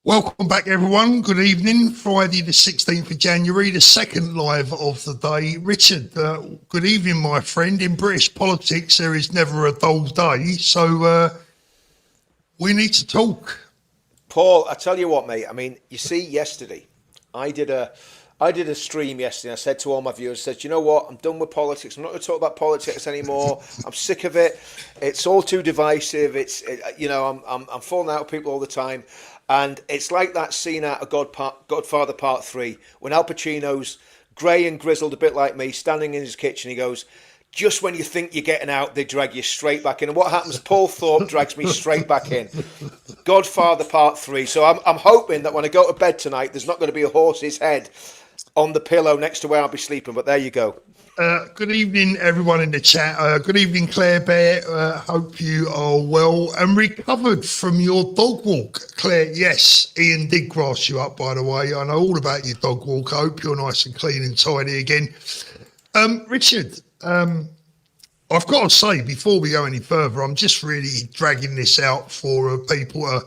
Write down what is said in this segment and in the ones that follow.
Welcome back, everyone. Good evening. Friday, the 16th of January, the second live of the day. Richard, good evening, my friend. In British politics, there is never a dull day, so we need to talk. Paul, I tell you what, mate. I mean, you see, yesterday, I did a stream yesterday. I said to all my viewers, I said, you know what? I'm done with politics. I'm not going to talk about politics anymore. I'm sick of it. It's all too divisive. I'm falling out with people all the time. And it's like that scene out of Godfather Part 3 when Al Pacino's grey and grizzled, a bit like me, standing in his kitchen. He goes, just when you think you're getting out, they drag you straight back in. And what happens? Paul Thorpe drags me straight back in. Godfather Part 3. So I'm hoping that when I go to bed tonight, there's not going to be a horse's head on the pillow next to where I'll be sleeping. But there you go. Good evening, everyone in the chat. Good evening, Claire Bear. Hope you are well and recovered from your dog walk. Claire, yes, Ian did grass you up, by the way. I know all about your dog walk. I hope you're nice and clean and tidy again. Richard, I've got to say, before we go any further, I'm just really dragging this out for people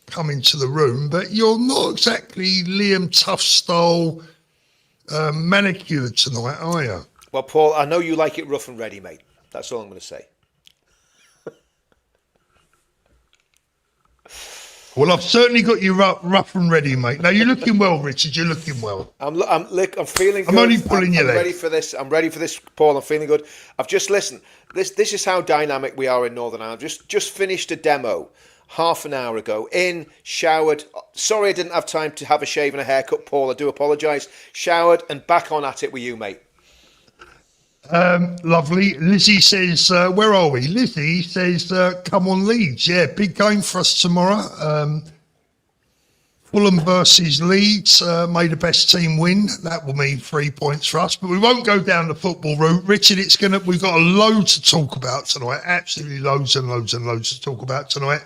coming to the room, but you're not exactly Liam Tough style manicured tonight, are you? Well, Paul, I know you like it rough and ready, mate. That's all I'm going to say. Well, I've certainly got you rough and ready, mate. Now, you're looking well, Richard. You're looking well. I'm feeling good. I'm only pulling your leg. I'm ready for this. I'm ready for this, Paul. I'm feeling good. I've just listened. This is how dynamic we are in Northern Ireland. Just finished a demo half an hour ago. Showered. Sorry I didn't have time to have a shave and a haircut, Paul. I do apologise. Showered and back on at it with you, mate. Lovely. Lizzie says, where are we? Lizzie says, come on, Leeds. Yeah, big game for us tomorrow. Fulham versus Leeds. May the best team win. That will mean 3 points for us. But we won't go down the football route. Richard, we've got a load to talk about tonight. Absolutely loads and loads and loads to talk about tonight.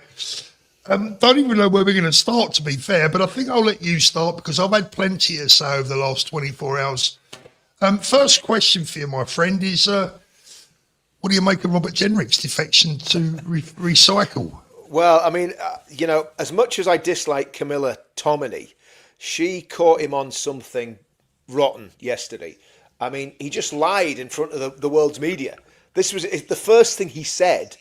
Don't even know where we're going to start, to be fair, but I think I'll let you start because I've had plenty to say over the last 24 hours. First question for you, my friend, is what do you make of Robert Jenrick's defection to recycle? Well, I mean, as much as I dislike Camilla Tominey, she caught him on something rotten yesterday. I mean, he just lied in front of the world's media. This was the first thing he said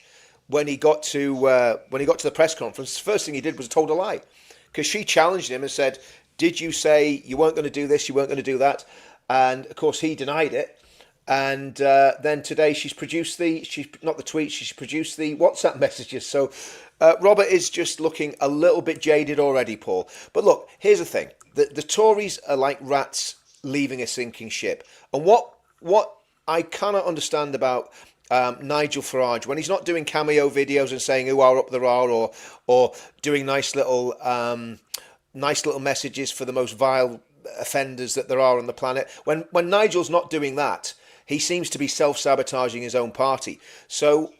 when he got to the press conference. The first thing he did was told a lie, because she challenged him and said, "Did you say you weren't going to do this? You weren't going to do that?" And of course, he denied it. And then today, she's produced she's produced the WhatsApp messages. So Robert is just looking a little bit jaded already, Paul. But look, here's the thing: the Tories are like rats leaving a sinking ship. And what I cannot understand about Nigel Farage, when he's not doing cameo videos and saying "who are up there are," or doing nice little messages for the most vile offenders that there are on the planet. When Nigel's not doing that, he seems to be self-sabotaging his own party. So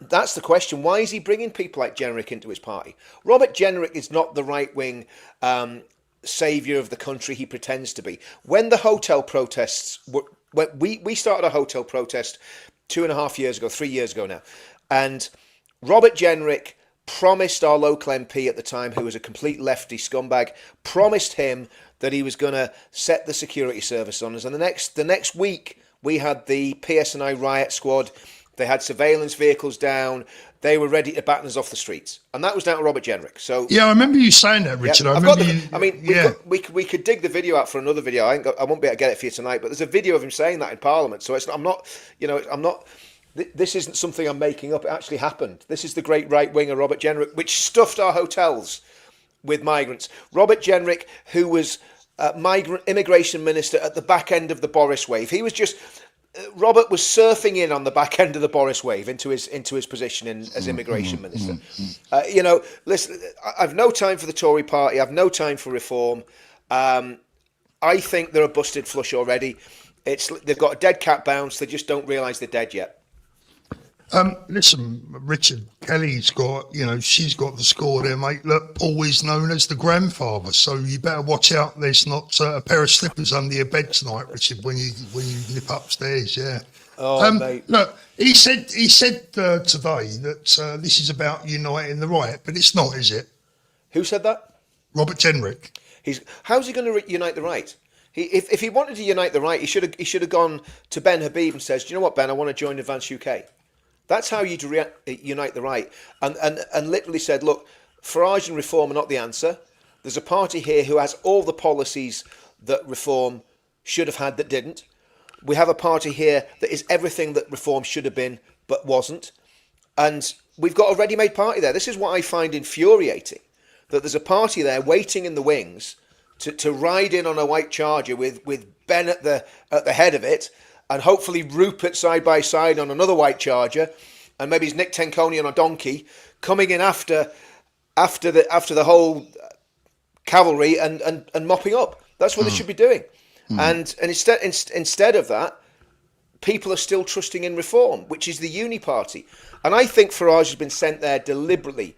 that's the question. Why is he bringing people like Jenrick into his party? Robert Jenrick is not the right-wing saviour of the country he pretends to be. When the hotel protests when we started a hotel protest 2.5 years ago, 3 years ago now, and Robert Jenrick promised our local MP at the time, who was a complete lefty scumbag, promised him that he was going to set the security service on us. And the next week, we had the PSNI riot squad. They had surveillance vehicles down. They were ready to batten us off the streets. And that was down to Robert Jenrick. So yeah, I remember you saying that, Richard. Yeah, we could dig the video out for another video. I won't be able to get it for you tonight, but there's a video of him saying that in Parliament. So this isn't something I'm making up. It actually happened. This is the great right-winger Robert Jenrick, which stuffed our hotels with migrants. Robert Jenrick, who was immigration minister at the back end of the Boris wave. He was just... Robert was surfing in on the back end of the Boris wave into his position as immigration minister. Listen, I've no time for the Tory party. I've no time for reform. I think they're a busted flush already. They've got a dead cat bounce. They just don't realise they're dead yet. Listen, Richard, Kelly's got, she's got the score there, mate. Look, Paul is known as the grandfather, so you better watch out. There's not a pair of slippers under your bed tonight, Richard, when you nip upstairs. Yeah. Oh, mate. Look, he said today that this is about uniting the right, but it's not, is it? Who said that? Robert Jenrick. How's he going to unite the right? If he wanted to unite the right, he should have gone to Ben Habib and says, "Do you know what, Ben? I want to join Advance UK." That's how you unite the right, and literally said, "Look, Farage and Reform are not the answer. There's a party here who has all the policies that Reform should have had that didn't. We have a party here that is everything that Reform should have been but wasn't, and we've got a ready-made party there." This is what I find infuriating, that there's a party there waiting in the wings to ride in on a white charger with Ben at the head of it, and hopefully Rupert side by side on another white charger, and maybe it's Nick Tenconi on a donkey coming in after the whole cavalry and mopping up. That's what they should be doing. And instead of that, people are still trusting in Reform, which is the uni party. And I think Farage has been sent there deliberately,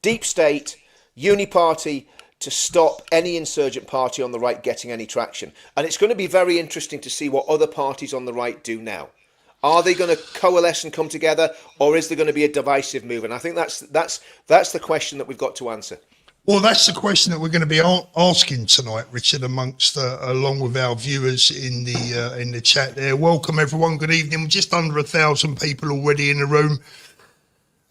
deep state, uni party, to stop any insurgent party on the right getting any traction. And it's going to be very interesting to see what other parties on the right do now. Are they going to coalesce and come together, or is there going to be a divisive move? And I think that's the question that we've got to answer. Well, that's the question that we're going to be asking tonight, Richard, amongst along with our viewers in the chat there. Welcome, everyone. Good evening. We're just under 1,000 people already in the room.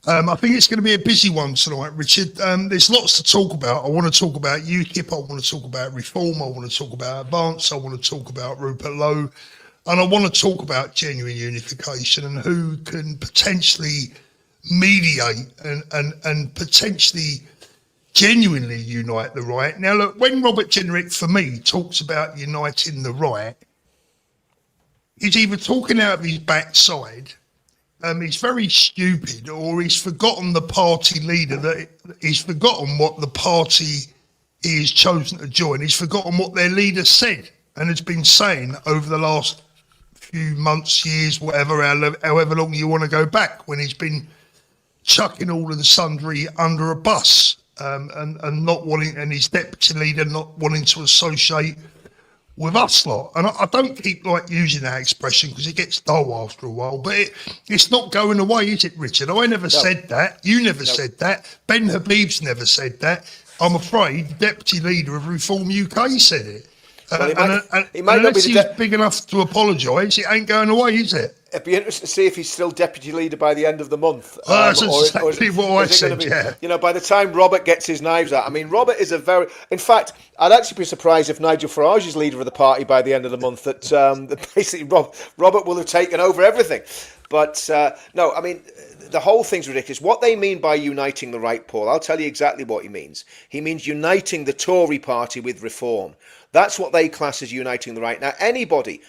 I think it's going to be a busy one tonight, Richard. There's lots to talk about. I want to talk about UKIP. I want to talk about Reform. I want to talk about Advance. I want to talk about Rupert Lowe. And I want to talk about genuine unification and who can potentially mediate and potentially genuinely unite the right. Now, look, when Robert Jenrick, for me, talks about uniting the right, he's either talking out of his backside, he's very stupid, or he's forgotten the party leader, that he's forgotten what the party he has chosen to join. He's forgotten what their leader said and has been saying over the last few months, years, whatever, however long you want to go back, when he's been chucking all of the sundry under a bus, and not wanting, and his deputy leader not wanting to associate with us lot. And I don't keep like using that expression because it gets dull after a while, but it's not going away, is it, Richard? I never said that. You never said that. Ben Habib's never said that. I'm afraid the deputy leader of Reform UK said it. Well, he might not be unless he's big enough to apologise, it ain't going away, is it? It'd be interesting to see if he's still deputy leader by the end of the month. That's exactly what I said, yeah. You know, by the time Robert gets his knives out. I mean, Robert is in fact, I'd actually be surprised if Nigel Farage is leader of the party by the end of the month, that basically Robert will have taken over everything. But no, I mean, the whole thing's ridiculous. What they mean by uniting the right, Paul, I'll tell you exactly what he means. He means uniting the Tory party with Reform. That's what they class as uniting the right. Now, anybody,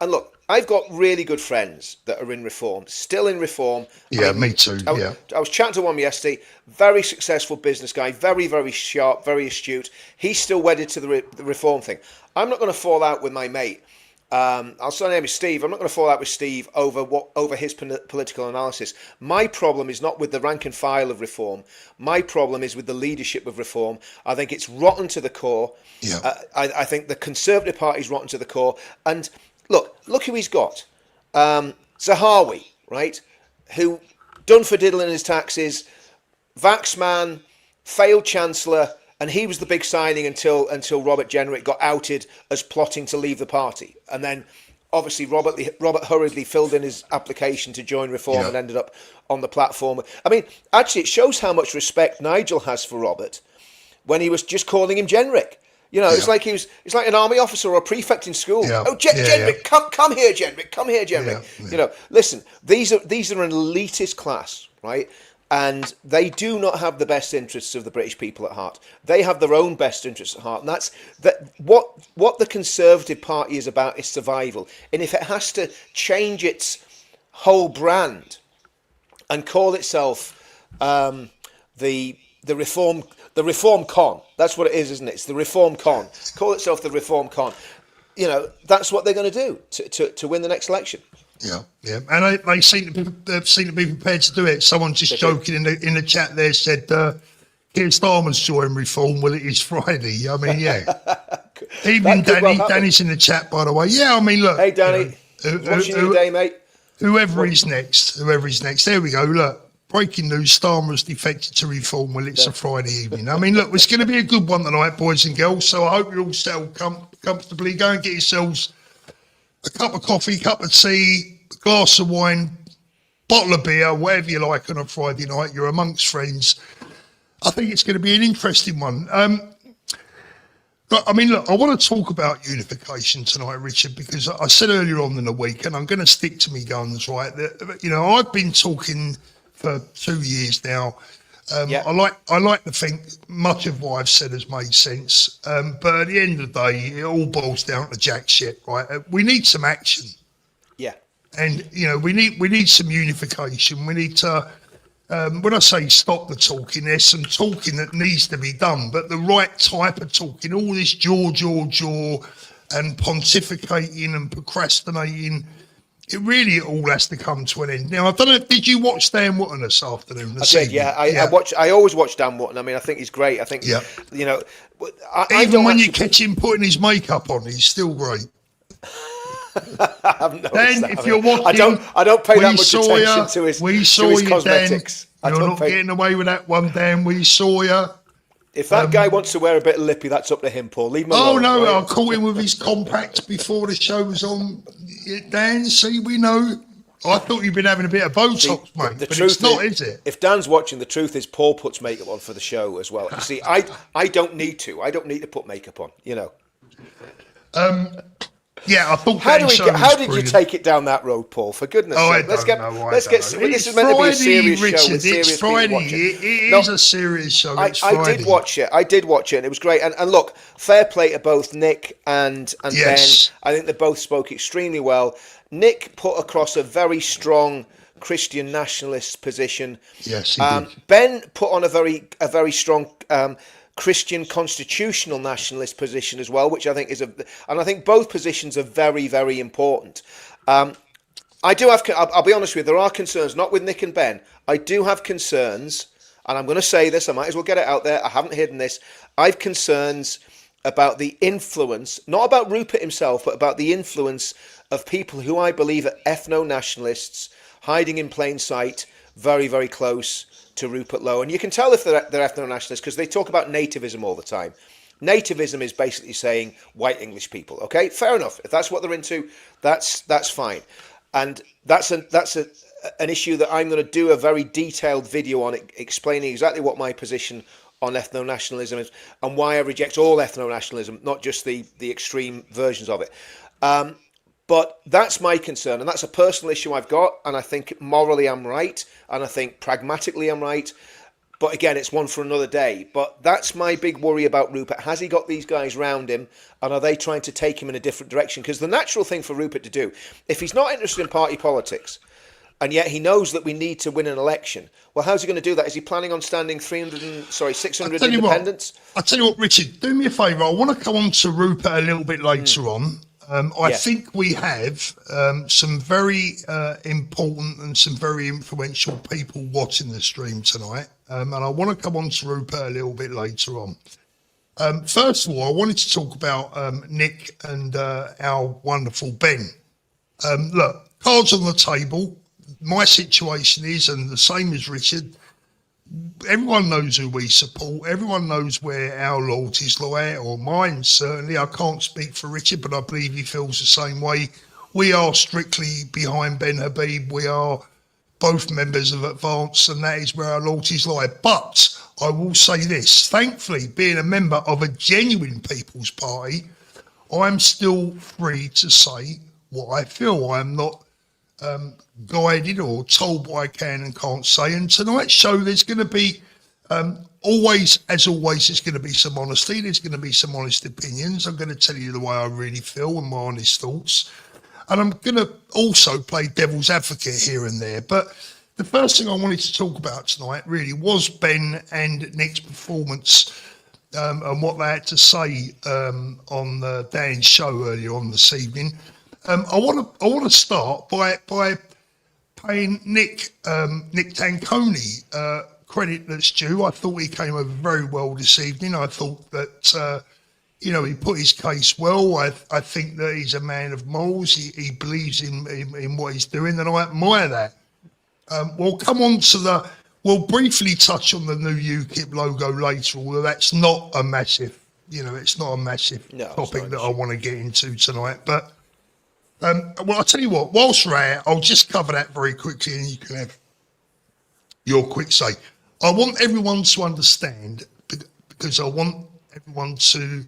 and look, I've got really good friends that are in Reform, still in Reform. Yeah, I mean, me too. I was chatting to one yesterday, very successful business guy, very, very sharp, very astute. He's still wedded to the Reform thing. I'm not going to fall out with my mate. I'll say his name is Steve. I'm not going to fall out with Steve over his political analysis. My problem is not with the rank and file of Reform. My problem is with the leadership of Reform. I think it's rotten to the core. Yeah. I think the Conservative Party is rotten to the core. And look who he's got. Zahawi, right? Who done for diddling his taxes, Vaxman, failed Chancellor, and he was the big signing until Robert Jenrick got outed as plotting to leave the party. And then obviously Robert hurriedly filled in his application to join Reform and ended up on the platform. I mean, actually, it shows how much respect Nigel has for Robert when he was just calling him Jenrick. You know, it's like it's like an army officer or a prefect in school. Yeah. Oh, Jenrick, come here, Jenrick, come here, Jenrick. Yeah. You know, listen, these are an elitist class, right? And they do not have the best interests of the British people at heart. They have their own best interests at heart, and that's what the Conservative Party is about is survival. And if it has to change its whole brand and call itself the Reform Con, that's what it is, isn't it? It's the Reform Con. Call itself the Reform Con. You know, that's what they're going to do to win the next election. Yeah, and they seem to be prepared to do it. Someone just joking in the chat there said, Keir Starmer's joined Reform. Well, it is Friday. I mean, yeah. Even Danny's in the chat, by the way. Yeah, I mean, look. Hey, Danny. Watching you today, mate. Whoever is next. There we go. Look, breaking news, Starmer has defected to Reform. Well, it's a Friday evening. I mean, look, it's going to be a good one tonight, boys and girls. So I hope you're all settled comfortably. Go and get yourselves a cup of coffee, cup of tea, a glass of wine, bottle of beer, whatever you like on a Friday night. You're amongst friends. I think it's going to be an interesting one. But, I mean, look, I want to talk about unification tonight, Richard, because I said earlier on in the week, and I'm going to stick to me guns, right? That, you know, I've been talking for 2 years now. I like to think much of what I've said has made sense. But at the end of the day, it all boils down to jack shit, right? We need some action. Yeah. And, you know, we need some unification. We need to, when I say stop the talking, there's some talking that needs to be done, but the right type of talking, all this jaw, and pontificating and procrastinating, it all has to come to an end. Now, I don't know, did you watch Dan Wootton this afternoon? I did, yeah. I always watch Dan Wootton. I mean, I think he's great. I think, you know... Even when you catch him putting his makeup on, he's still great. I haven't noticed that. If you're watching, I don't pay that much attention to his cosmetics. Dan, you're not getting away with that one, Dan. We saw you. If that guy wants to wear a bit of lippy, that's up to him, Paul. Leave him alone. Oh, no, right? I caught him with his compact before the show was on. Dan, see, we know. I thought you'd been having a bit of Botox, mate, but it's not, is it? If Dan's watching, the truth is Paul puts makeup on for the show as well. You see, I don't need to. I don't need to put makeup on, you know. Yeah, I thought. How did you take it down that road, Paul? For goodness' sake, let's get. This is meant to be a serious show with serious people watching. It is a serious show. I did watch it. And it was great. And look, fair play to both Nick and Ben. I think they both spoke extremely well. Nick put across a very strong Christian nationalist position. Yes, he did. Ben put on a very strong Christian constitutional nationalist position as well, which I think and I think both positions are very, very important. I do have, I'll be honest with you, there are concerns, not with Nick and Ben. I do have concerns, and I'm going to say this, I might as well get it out there, I haven't hidden this. I have concerns about the influence, not about Rupert himself, but about the influence of people who I believe are ethno-nationalists, hiding in plain sight, very, very close to Rupert Lowe. And you can tell if they're ethno-nationalists because they talk about nativism all the time. Nativism is basically saying white English people. Okay, fair enough. If that's what they're into, that's fine. And that's an issue that I'm going to do a very detailed video on, explaining exactly what my position on ethno-nationalism is and why I reject all ethno-nationalism, not just the extreme versions of it. But that's my concern, and that's a personal issue I've got, and I think morally I'm right, and I think pragmatically I'm right. But again, it's one for another day. But that's my big worry about Rupert. Has he got these guys round him, and are they trying to take him in a different direction? Because the natural thing for Rupert to do, if he's not interested in party politics, and yet he knows that we need to win an election, well, how's he going to do that? Is he planning on standing 600 independents? I'll tell you what, Richard, do me a favour. I want to come on to Rupert a little bit later on. I think we have some very important and some very influential people watching the stream tonight. And I want to come on to Rupert a little bit later on. First of all, I wanted to talk about Nick and our wonderful Ben. Look, cards on the table. My situation is, and the same as Richard, everyone knows who we support. Everyone knows where our loyalties lie, or mine certainly. I can't speak for Richard, but I believe he feels the same way. We are strictly behind Ben Habib. We are both members of Advance, and that is where our loyalties lie. But I will say this, thankfully, being a member of a genuine People's Party, I'm still free to say what I feel. I'm not guided or told what I can and can't say. And tonight's show, there's going to be always, there's going to be some honesty. There's going to be some honest opinions. I'm going to tell you the way I really feel and my honest thoughts. And I'm going to also play devil's advocate here and there. But the first thing I wanted to talk about tonight really was Ben and Nick's performance and what they had to say on Dan's show earlier on this evening. I want to start by paying Nick Tanconi credit that's due. I thought he came over very well this evening. I thought that he put his case well. I think that he's a man of morals. He believes in what he's doing, and I admire that. We'll come on to We'll briefly touch on the new UKIP logo later, although that's not a massive, it's not a massive No, it's topic not an that I issue. want to get into tonight. But, well, I'll tell you what, whilst we're at, I'll just cover that very quickly and you can have your quick say. I want everyone to understand, because I want everyone to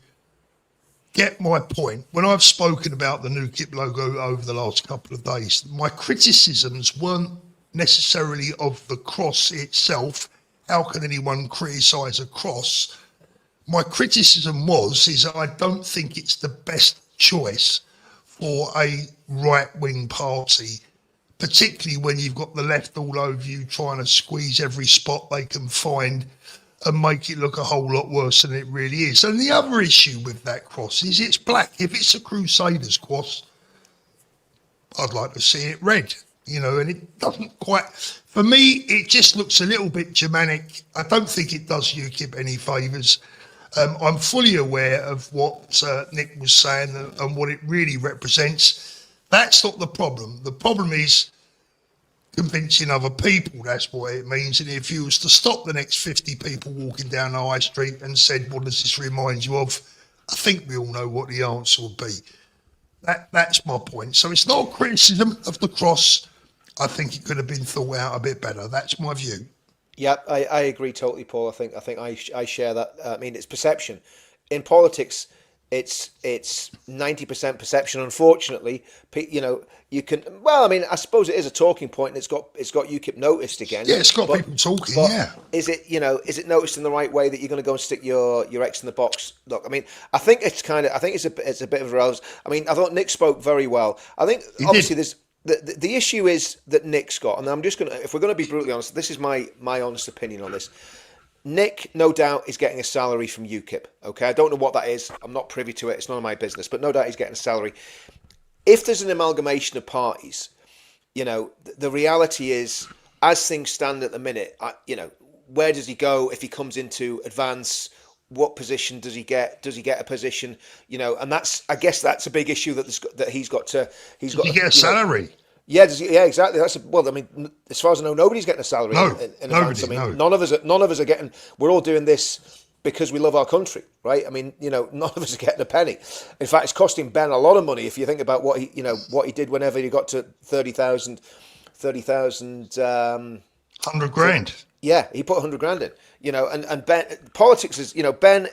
get my point. When I've spoken about the new KIP logo over the last couple of days, my criticisms weren't necessarily of the cross itself. How can anyone criticise a cross? My criticism is that I don't think it's the best choice for a right-wing party, particularly when you've got the left all over you trying to squeeze every spot they can find and make it look a whole lot worse than it really is. And the other issue with that cross is it's black. If it's a Crusaders cross, I'd like to see it red, and it doesn't quite, for me, it just looks a little bit Germanic. I don't think it does UKIP any favours. I'm fully aware of what Nick was saying and what it really represents. That's not the problem. The problem is convincing other people that's what it means. And if you was to stop the next 50 people walking down the high street and said, what does this remind you of? I think we all know what the answer would be. That's my point. So it's not a criticism of the cross. I think it could have been thought out a bit better. That's my view. Yeah, I agree totally, Paul. I share that. I mean, it's perception. In politics, it's 90% perception. Unfortunately, you can. Well, I mean, I suppose it is a talking point, and it's got UKIP noticed again. Yeah, it's got people talking. But yeah, is it noticed in the right way that you're going to go and stick your X in the box? Look, I mean, I think it's a bit of a relevance. I mean, I thought Nick spoke very well. I think obviously there's. The issue is that Nick's got, and I'm just going to, if we're going to be brutally honest, this is my honest opinion on this. Nick, no doubt, is getting a salary from UKIP. Okay, I don't know what that is. I'm not privy to it. It's none of my business. But no doubt he's getting a salary. If there's an amalgamation of parties, the reality is, as things stand at the minute, where does he go if he comes into advance? What position does he get? Does he get a position? And I guess that's a big issue that he's got to. Does he get a salary? Yeah, exactly. I mean, as far as I know, nobody's getting a salary No, in nobody, advance. I mean, no. none of us are getting. We're all doing this because we love our country, right? I mean, none of us are getting a penny. In fact, it's costing Ben a lot of money if you think about what he did whenever he got to 30,000. 100 grand. Yeah, he put 100 grand in, and Ben, politics is, Ben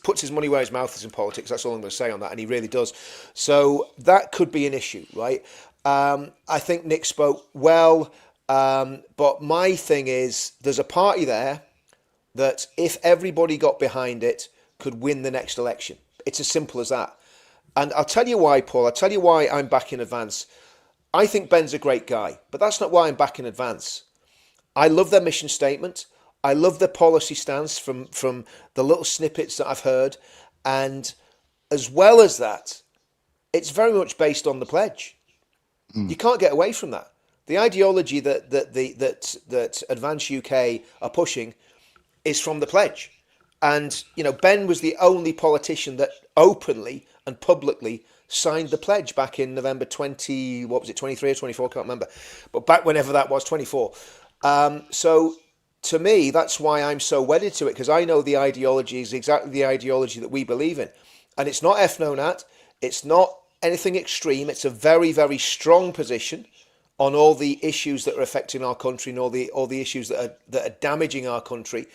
puts his money where his mouth is in politics. That's all I'm going to say on that. And he really does. So that could be an issue, right? I think Nick spoke well. But my thing is there's a party there that if everybody got behind it could win the next election. It's as simple as that. And I'll tell you why, Paul. I'll tell you why I'm back in advance. I think Ben's a great guy, but that's not why I'm back in advance. I love their mission statement. I love their policy stance from the little snippets that I've heard. And as well as that, it's very much based on the pledge. You can't get away from that. The ideology that Advance UK are pushing is from the pledge. And, Ben was the only politician that openly and publicly signed the pledge back in November 23 or 24, I can't remember. But back whenever that was, 24. So to me, that's why I'm so wedded to it, because I know the ideology is exactly the ideology that we believe in. And it's not ethno-nat, it's not anything extreme, it's a very, very strong position on all the issues that are affecting our country and all the issues that are damaging our country.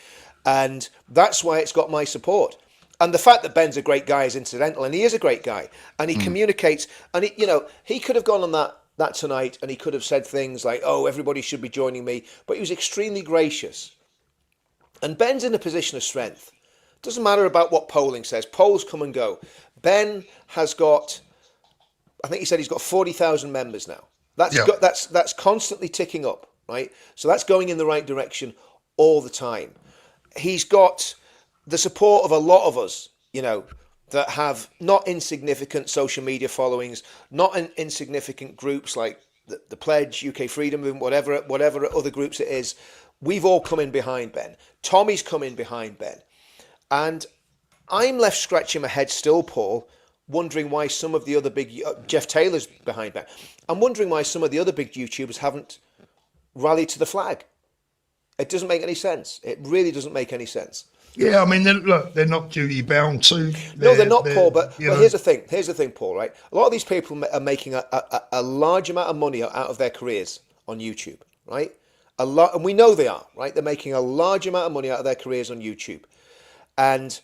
And that's why it's got my support. And the fact that Ben's a great guy is incidental, and he is a great guy. And he communicates, and he could have gone on that tonight and he could have said things like, oh, everybody should be joining me. But he was extremely gracious. And Ben's in a position of strength. Doesn't matter about what polling says. Polls come and go. Ben has got, I think he said he's got 40,000 members now. That's constantly ticking up, right? So that's going in the right direction all the time. He's got the support of a lot of us, that have not insignificant social media followings, not insignificant groups like the Pledge, UK Freedom Movement, whatever other groups it is. We've all come in behind Ben. Tommy's come in behind Ben. And I'm left scratching my head still, Paul, wondering why some of the other big... Jeff Taylor's behind Ben. I'm wondering why some of the other big YouTubers haven't rallied to the flag. It doesn't make any sense. It really doesn't make any sense. Yeah, I mean, look, they're not duty bound to. No, they're not, Paul. But you know, here's the thing. Here's the thing, Paul. Right, a lot of these people are making a large amount of money out of their careers on YouTube. Right, a lot, and we know they are. Right, they're making a large amount of money out of their careers on YouTube, and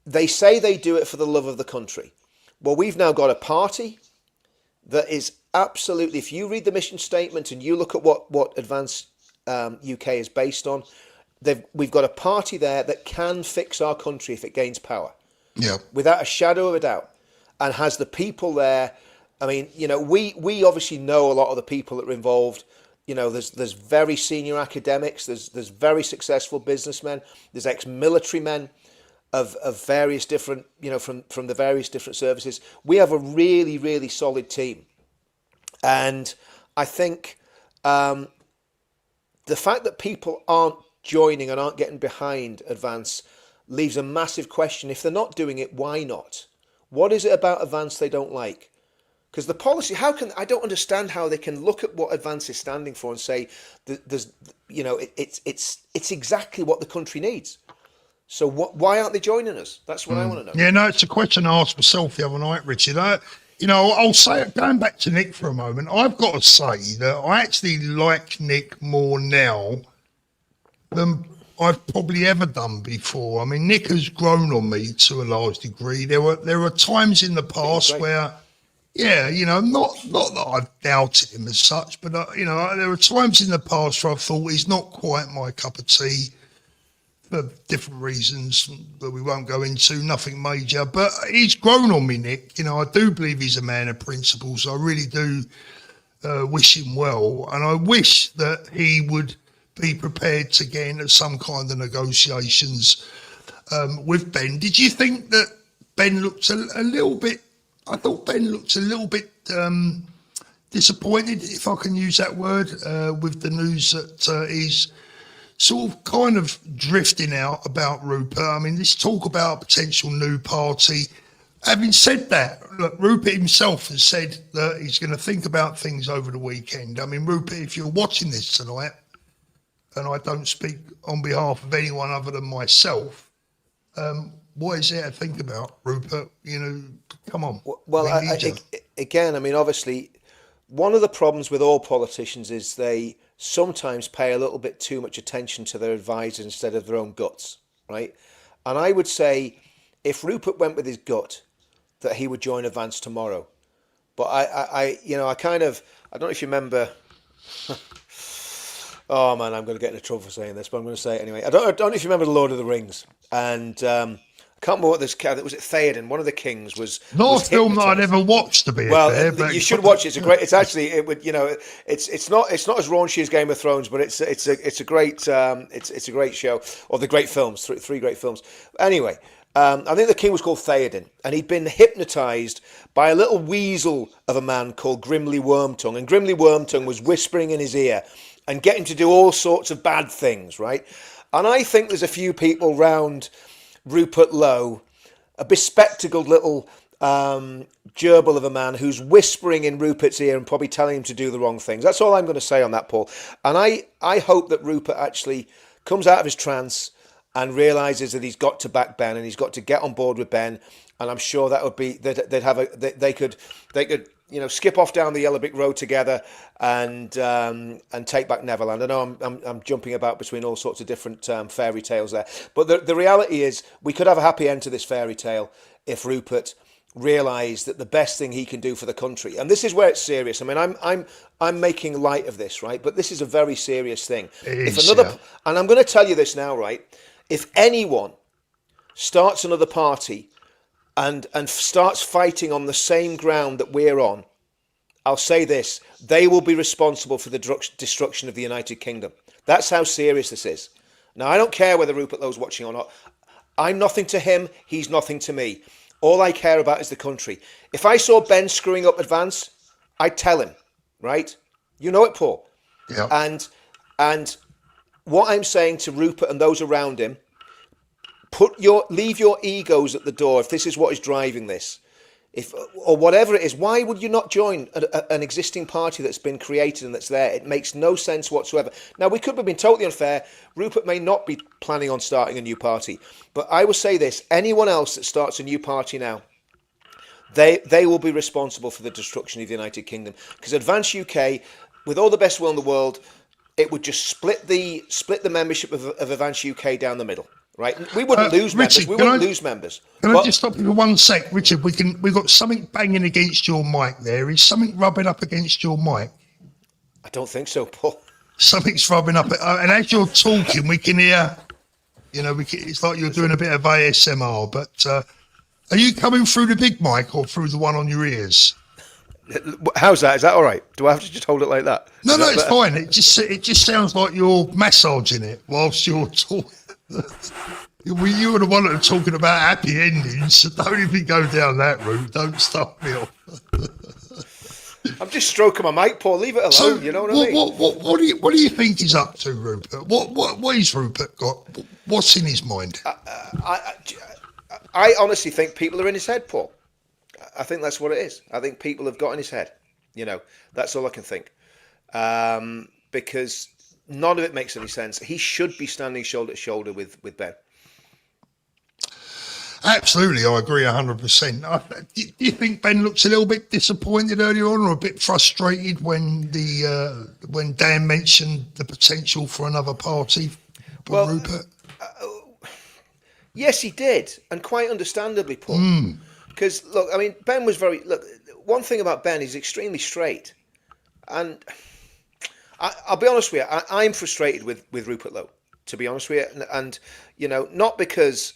they say they do it for the love of the country. Well, we've now got a party that is absolutely. If you read the mission statement and you look at what Advance UK is based on, we've got a party there that can fix our country if it gains power. Yeah. Without a shadow of a doubt. And has the people there. I mean, you know, we obviously know a lot of the people that are involved. You know, there's very senior academics, there's very successful businessmen, there's ex-military men of various different, you know, from the various different services. We have a really, really solid team. And I think the fact that people aren't joining and aren't getting behind Advance leaves a massive question. If they're not doing it, why not? What is it about Advance they don't like? Because the policy, I don't understand how they can look at what Advance is standing for and say there's, you know, it's exactly what the country needs. So why aren't they joining us? That's what I want to know. Yeah, no, it's a question I asked myself the other night, Richard. You know, I'll say it, going back to Nick for a moment, I've got to say that I actually like Nick more now than I've probably ever done before. I mean, Nick has grown on me to a large degree. There were times in the past where, yeah, you know, not that I've doubted him as such, but you know, there were times in the past where I thought he's not quite my cup of tea for different reasons that we won't go into, nothing major. But he's grown on me, Nick. You know, I do believe he's a man of principles. I really do wish him well, and I wish that he would be prepared to get into some kind of negotiations with Ben. Did you think that Ben looked a little bit? I thought Ben looked a little bit disappointed, if I can use that word, with the news that he's sort of kind of drifting out about Rupert. I mean, this talk about a potential new party. Having said that, look, Rupert himself has said that he's going to think about things over the weekend. I mean, Rupert, if you're watching this tonight, and I don't speak on behalf of anyone other than myself, what is there to think about, Rupert? You know, come on. Well, again, I mean, obviously, one of the problems with all politicians is they sometimes pay a little bit too much attention to their advisors instead of their own guts, right? And I would say if Rupert went with his gut, that he would join Advance tomorrow. But I don't know if you remember. Oh man, I'm going to get into trouble for saying this, but I'm going to say it anyway. I don't know if you remember the Lord of the Rings, and I can't remember what this was. It Theoden, one of the kings, was not a film that I'd ever watched, to be fair. But you should watch it. It's a great. It's actually it would, you know, it's not as raunchy as Game of Thrones, but it's a great show, or the great films, three great films. Anyway. I think the king was called Theoden, and he'd been hypnotised by a little weasel of a man called Grimly Wormtongue. And Grimly Wormtongue was whispering in his ear and getting to do all sorts of bad things, right? And I think there's a few people round Rupert Lowe, a bespectacled little gerbil of a man who's whispering in Rupert's ear and probably telling him to do the wrong things. That's all I'm going to say on that, Paul. And I hope that Rupert actually comes out of his trance and realizes that he's got to back Ben and he's got to get on board with Ben. And I'm sure that would be they could you know, skip off down the Yellow Brick Road together and take back Neverland. I know I'm jumping about between all sorts of different fairy tales there, but the reality is we could have a happy end to this fairy tale if Rupert realised that the best thing he can do for the country, and this is where it's serious. I mean, I'm making light of this, right? But this is a very serious thing. And I'm going to tell you this now, right? If anyone starts another party and starts fighting on the same ground that we're on, I'll say this: they will be responsible for the destruction of the United Kingdom. That's how serious this is. Now, I don't care whether Rupert Lowe's watching or not. I'm nothing to him. He's nothing to me. All I care about is the country. If I saw Ben screwing up Advance, I'd tell him, right? You know it, Paul. Yeah. And what I'm saying to Rupert and those around him, leave your egos at the door if this is what is driving this. or whatever it is, why would you not join an existing party that's been created and that's there? It makes no sense whatsoever. Now, we could have been totally unfair. Rupert may not be planning on starting a new party, but I will say this: anyone else that starts a new party now, they will be responsible for the destruction of the United Kingdom. Because Advance UK, with all the best will in the world, it would just split the membership of Advance UK down the middle. Right, we wouldn't lose Richard, members. We wouldn't lose members. Can I just stop you for 1 sec, Richard? We've got something banging against your mic there. Is something rubbing up against your mic? I don't think so, Paul. Something's rubbing up, and as you're talking, we can hear. It's like you're doing a bit of ASMR. But are you coming through the big mic or through the one on your ears? How's that? Is that all right? Do I have to just hold it like that? No, it's fine. It just sounds like you're massaging it whilst you're talking. You were the one that was talking about happy endings, so don't even go down that route. Don't stop me off. I'm just stroking my mic, Paul. Leave it alone. So, you know what I mean? What do you think he's up to, Rupert? What has Rupert got? What's in his mind? I honestly think people are in his head, Paul. I think that's what it is. I think people have got in his head. That's all I can think. Because none of it makes any sense. He should be standing shoulder to shoulder with Ben. Absolutely, I agree 100%. Do you think Ben looks a little bit disappointed earlier on, or a bit frustrated when Dan mentioned the potential for another party for Rupert? Yes, he did, and quite understandably, Paul. Because look, I mean, Ben was one thing about Ben, he's extremely straight, and I'll be honest with you, I'm frustrated with Rupert Lowe, to be honest with you, and not because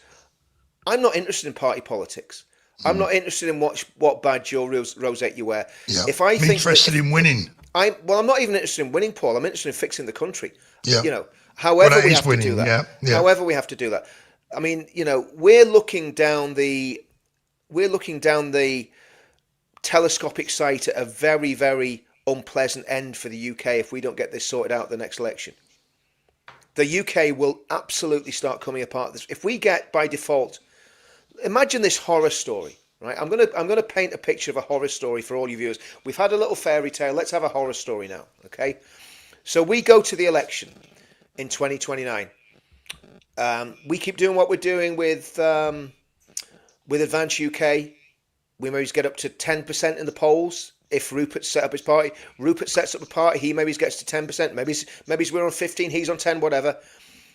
I'm not interested in party politics. I'm not interested in what badge or rosette you wear. Yeah. If I I'm think interested in winning. I'm not even interested in winning, Paul. I'm interested in fixing the country. Yeah. However we have to do that. Yeah. However we have to do that. I mean, we're looking down the telescopic sight at a very, very unpleasant end for the UK if we don't get this sorted out at the next election. The UK will absolutely start coming apart. If we get by default, imagine this horror story, right? I'm gonna paint a picture of a horror story for all you viewers. We've had a little fairy tale. Let's have a horror story now, okay? So we go to the election in 2029. We keep doing what we're doing with Advance UK. We maybe get up to 10% in the polls. If Rupert set up his party, Rupert sets up a party, he maybe gets to 10%. Maybe we're on 15, he's on 10, whatever.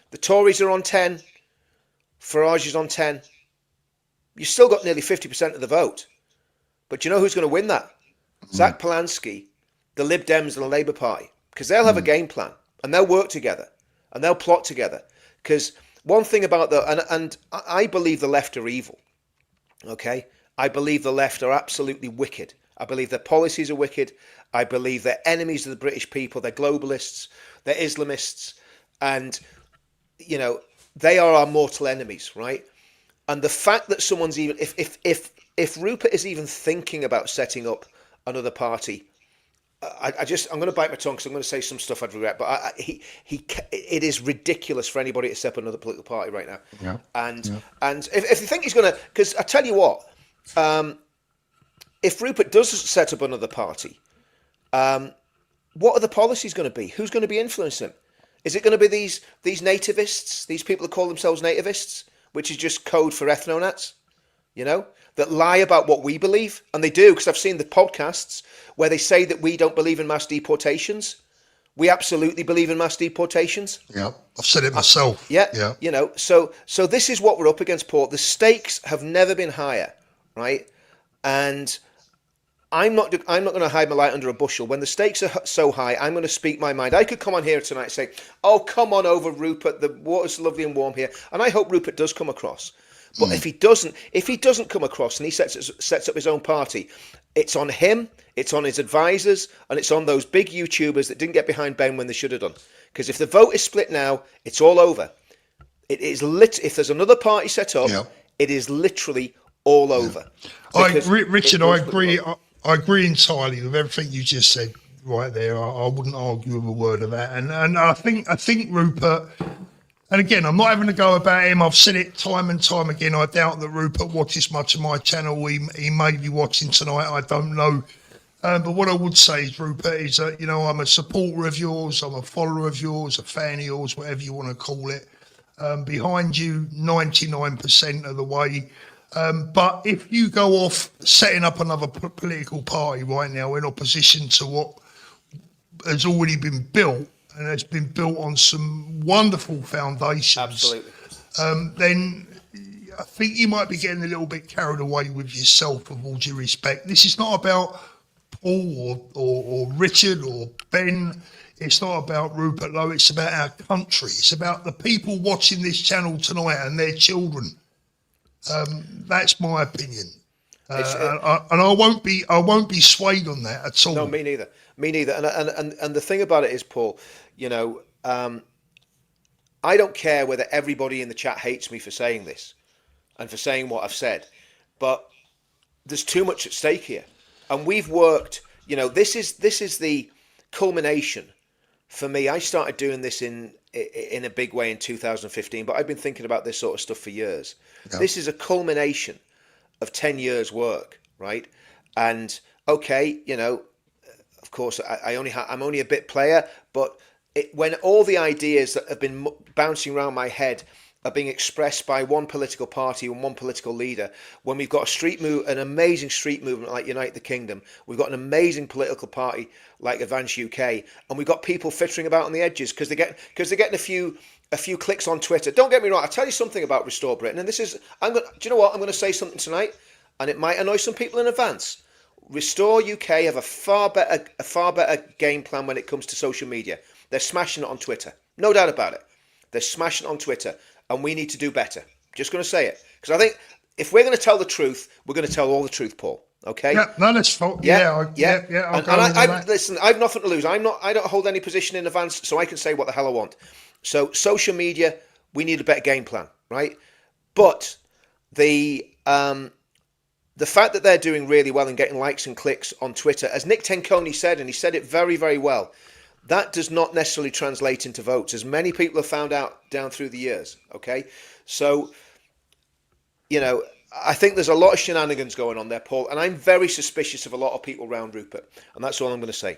The Tories are on 10. Farage is on 10. You've still got nearly 50% of the vote. But do you know who's going to win that? Zach Polanski, the Lib Dems and the Labour Party. Because they'll have a game plan. And they'll work together. And they'll plot together. Because one thing about and I believe the left are evil. Okay? I believe the left are absolutely wicked. I believe their policies are wicked. I believe they're enemies of the British people. They're globalists. They're Islamists. And, they are our mortal enemies, right? And the fact that someone's even... If Rupert is even thinking about setting up another party, I'm going to bite my tongue because I'm going to say some stuff I'd regret. But it is ridiculous for anybody to set up another political party right now. Yeah. And if you think he's going to... Because I tell you what... if Rupert does set up another party, what are the policies going to be? Who's going to be influencing him? Is it going to be these nativists, these people that call themselves nativists, which is just code for ethnonats, that lie about what we believe? And they do, because I've seen the podcasts where they say that we don't believe in mass deportations. We absolutely believe in mass deportations. Yeah, I've said it myself. Yeah. So this is what we're up against, Paul. The stakes have never been higher, right? And I'm not going to hide my light under a bushel. When the stakes are so high, I'm going to speak my mind. I could come on here tonight and say, "Oh, come on over, Rupert. The water's lovely and warm here." And I hope Rupert does come across. But if he doesn't come across and he sets up his own party, it's on him, it's on his advisors, and it's on those big YouTubers that didn't get behind Ben when they should have done. Because if the vote is split now, it's all over. It is if there's another party set up, it is literally all over. Richard, I agree. I agree entirely with everything you just said right there. I wouldn't argue with a word of that. And I think Rupert, And again, I'm not having to go about him. I've said it time and time again. I doubt that Rupert watches much of my channel. He may be watching tonight. I don't know. But what I would say is, Rupert, is that, I'm a supporter of yours. I'm a follower of yours, a fan of yours, whatever you want to call it. Behind you 99% of the way. But if you go off setting up another political party right now in opposition to what has already been built, and it's been built on some wonderful foundations. Absolutely. Then I think you might be getting a little bit carried away with yourself, with all due respect. This is not about Paul or Richard or Ben. It's not about Rupert Lowe. It's about our country. It's about the people watching this channel tonight and their children. That's my opinion. And I won't be swayed on that at all. No, me neither. And the thing about it is, Paul, I don't care whether everybody in the chat hates me for saying this and for saying what I've said, but there's too much at stake here. And we've worked, this is the culmination for me. I started doing this in a big way in 2015, but I've been thinking about this sort of stuff for years. Yeah. This is a culmination of 10 years work, right? And okay, of course, I'm only a bit player, but when all the ideas that have been bouncing around my head are being expressed by one political party and one political leader, when we've got an amazing street movement like Unite the Kingdom, we've got an amazing political party like Advance UK, and we've got people fittering about on the edges because they're getting a few clicks on Twitter. Don't get me wrong, I'll tell you something about Restore Britain, and do you know what? I'm going to say something tonight, and it might annoy some people in advance. Restore UK have a far better game plan when it comes to social media. They're smashing it on Twitter, no doubt about it. They're smashing it on Twitter, and we need to do better. Just going to say it, because I think if we're going to tell the truth, we're going to tell all the truth, Paul. Okay? Yeah, no, that's fine. Yeah. Listen, I've nothing to lose. I don't hold any position in advance, so I can say what the hell I want. So social media, we need a better game plan, right? But the fact that they're doing really well and getting likes and clicks on Twitter, as Nick Tenconi said, and he said it very, very well, that does not necessarily translate into votes, as many people have found out down through the years, okay? So, I think there's a lot of shenanigans going on there, Paul, and I'm very suspicious of a lot of people around Rupert, and that's all I'm going to say.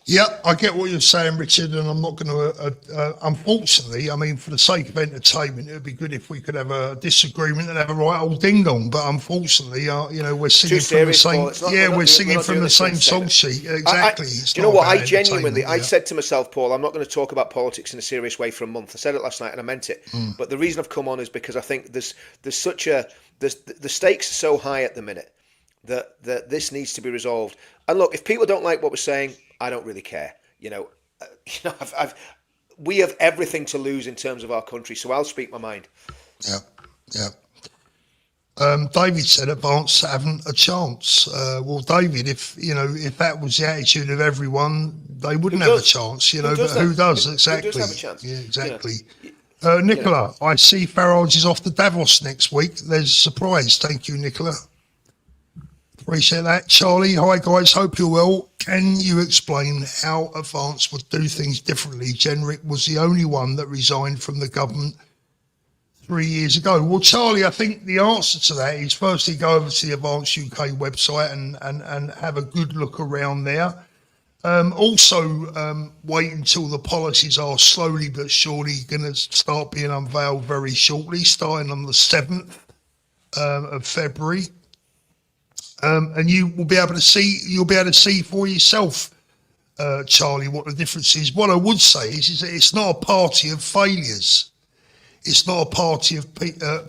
Yeah, I get what you're saying, Richard, and I'm not going to, unfortunately, I mean, for the sake of entertainment, it would be good if we could have a disagreement and have a right old ding-dong, but unfortunately, we're singing from the same, we're singing from the same song sheet, exactly. Do you know what, I said to myself, Paul, I'm not going to talk about politics in a serious way for a month. I said it last night and I meant it, but the reason I've come on is because I think the stakes are so high at the minute that this needs to be resolved. And look, if people don't like what we're saying, I don't really care. We have everything to lose in terms of our country, so I'll speak my mind. Yeah. David said Advance haven't a chance. Well, David, if that was the attitude of everyone, they wouldn't have a chance. But who does? Exactly. Who does have a chance? Yeah, exactly. Nicola, I see Farage is off to Davos next week. There's a surprise. Thank you, Nicola. Appreciate that. Charlie, hi guys, hope you're well. Can you explain how Advance would do things differently? Jenrick was the only one that resigned from the government 3 years ago. Well, Charlie, I think the answer to that is firstly go over to the Advance UK website and have a good look around there. Also, wait until the policies are slowly but surely going to start being unveiled very shortly, starting on the 7th of February. And you will be able to see for yourself, Charlie, what the difference is. What I would say is that it's not a party of failures. It's not a party of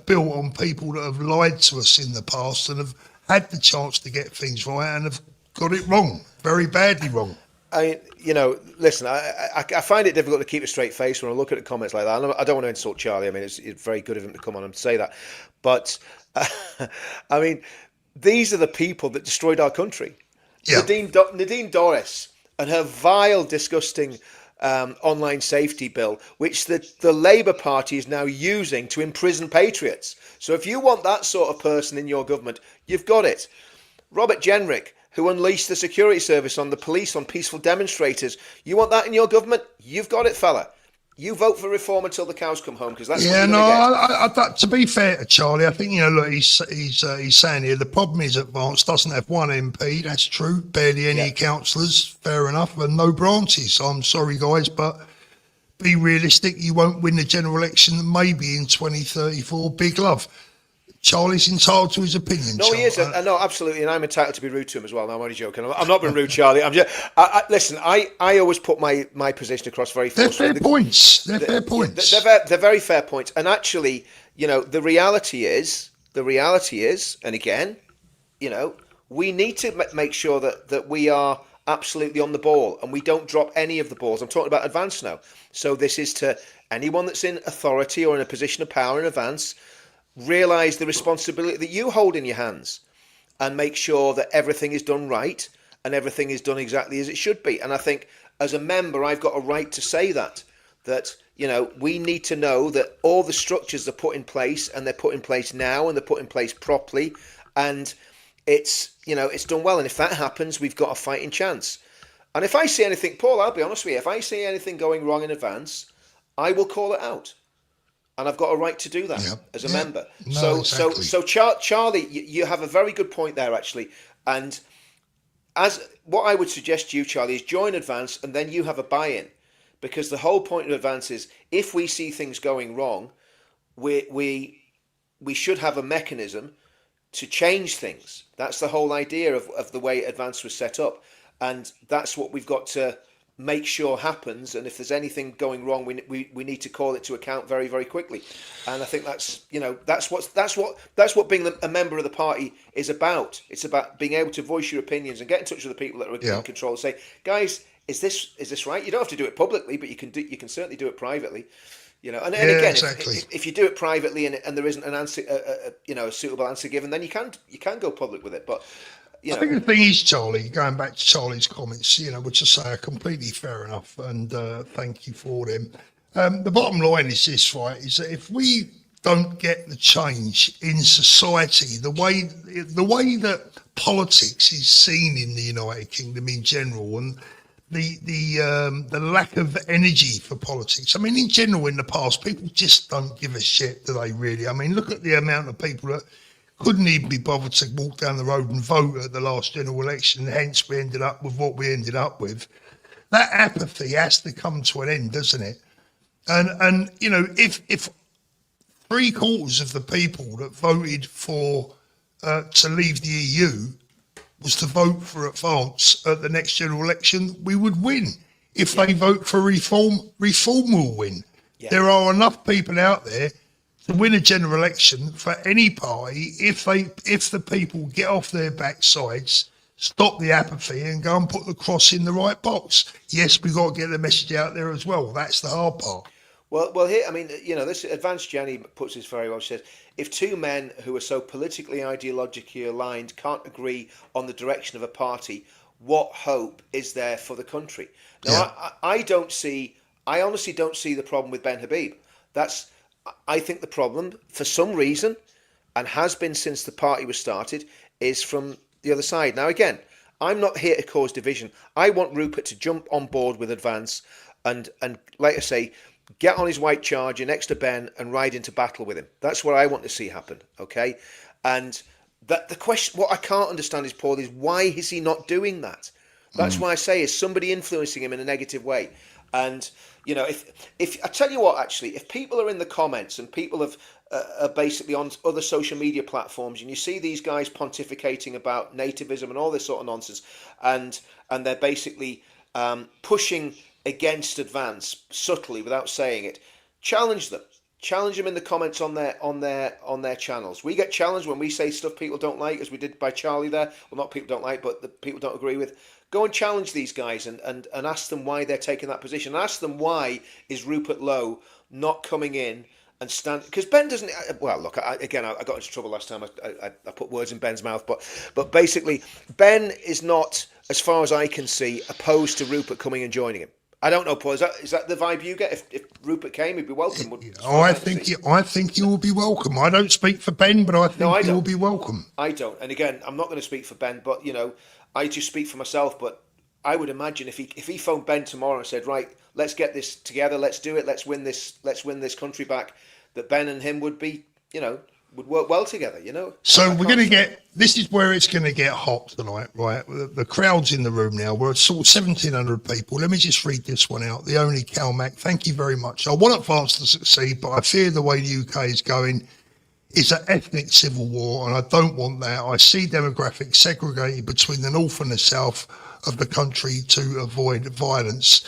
built on people that have lied to us in the past and have had the chance to get things right and have got it wrong, very badly wrong. Listen, I find it difficult to keep a straight face when I look at the comments like that. I don't want to insult Charlie. I mean, it's very good of him to come on and say that. But, I mean, these are the people that destroyed our country. Yeah. Nadine Dorris and her vile, disgusting online safety bill, which the Labour Party is now using to imprison patriots. So if you want that sort of person in your government, you've got it. Robert Jenrick, who unleashed the security service on the police, on peaceful demonstrators. You want that in your government? You've got it, fella. You vote for reform until the cows come home, because that's what Yeah, you're no. going to get. To be fair to Charlie, I think look, he's saying here the problem is Advance doesn't have one MP. That's true. Barely any Yeah. councillors. Fair enough, and no branches. I'm sorry, guys, but be realistic. You won't win the general election. Maybe in 2034. Big love. Charlie's entitled to his opinion. No, he is. No, absolutely, and I'm entitled to be rude to him as well. No, I'm only joking. I'm not being rude, Charlie. I'm just. Listen, I always put my position across very They're forcefully. fair points. They're fair points. They're very fair points. And actually, the reality is, and again, we need to make sure that we are absolutely on the ball and we don't drop any of the balls. I'm talking about Advance now. So this is to anyone that's in authority or in a position of power in Advance. Realise the responsibility that you hold in your hands and make sure that everything is done right and everything is done exactly as it should be. And I think as a member, I've got a right to say that we need to know that all the structures are put in place, and they're put in place now, and they're put in place properly, and it's done well. And if that happens, we've got a fighting chance. And if I see anything, Paul, I'll be honest with you, if I see anything going wrong in Advance, I will call it out. And I've got a right to do that as a member. No, exactly. So Charlie, you have a very good point there, actually. And as what I would suggest to you, Charlie, is join Advance, and then you have a buy-in, because the whole point of Advance is if we see things going wrong, we should have a mechanism to change things. That's the whole idea of the way Advance was set up, and that's what we've got to make sure happens. And if there's anything going wrong, we need to call it to account very, very quickly. And I think that's what being a member of the party is about. It's about being able to voice your opinions and get in touch with the people that are in control and say, guys, is this right? You don't have to do it publicly, but you can certainly do it privately. And again, exactly. if you do it privately and there isn't an answer, a suitable answer given, then you can go public with it. But I think the thing is, Charlie, going back to Charlie's comments, which I say are completely fair enough, and thank you for them. The bottom line is this, right, is that if we don't get the change in society, the way that politics is seen in the United Kingdom in general, and the lack of energy for politics. I mean, in general, in the past, people just don't give a shit, do they really? I mean, look at the amount of people that couldn't even be bothered to walk down the road and vote at the last general election. Hence, we ended up with what we ended up with. That apathy has to come to an end, doesn't it? And if 3/4 of the people that voted for to leave the EU was to vote for Advance at the next general election, we would win. If they vote for reform will win. Yeah. There are enough people out there to win a general election for any party if the people get off their backsides, stop the apathy, and go and put the cross in the right box. Yes, we've got to get the message out there as well. That's the hard part. Well, here, I mean, this Advanced Jenny puts this very well. She says, if two men who are so politically, ideologically aligned can't agree on the direction of a party, what hope is there for the country? Now, I honestly don't see the problem with Ben Habib. I think the problem, for some reason, and has been since the party was started, is from the other side. Now, again, I'm not here to cause division. I want Rupert to jump on board with Advance and like I say, get on his white charger next to Ben and ride into battle with him. That's what I want to see happen, okay? And that the question, what I can't understand is, Paul, is why is he not doing that? That's why I say, is somebody influencing him in a negative way? And if I tell you what, actually, if people are in the comments and people are basically on other social media platforms, and you see these guys pontificating about nativism and all this sort of nonsense, and they're basically pushing against Advance subtly without saying it, challenge them in the comments on their channels. We get challenged when we say stuff people don't like, as we did by Charlie there. Well, not people don't like, but the people don't agree with. Go and challenge these guys and ask them why they're taking that position. Ask them why is Rupert Lowe not coming in and stand, because Ben doesn't. Well, look, I got into trouble last time. I put words in Ben's mouth, but basically, Ben is not, as far as I can see, opposed to Rupert coming and joining him. I don't know, Paul. Is that the vibe you get? If Rupert came, he'd be welcome. I think you will be welcome. I don't speak for Ben, but I think you will be welcome. I don't. And again, I'm not going to speak for Ben, but I just speak for myself. But I would imagine if he phoned Ben tomorrow and said, right, let's get this together, let's do it, let's win this country back, that Ben and him would be, would work well together. So I we're can't going to see- get, this is where it's going to get hot tonight, right? The crowd's in the room now. We're at sort of 1,700 people. Let me just read this one out. The only Cal Mac, thank you very much. I want France to succeed, but I fear the way the UK is going is an ethnic civil war, and I don't want that. I see demographics segregated between the north and the south of the country to avoid violence.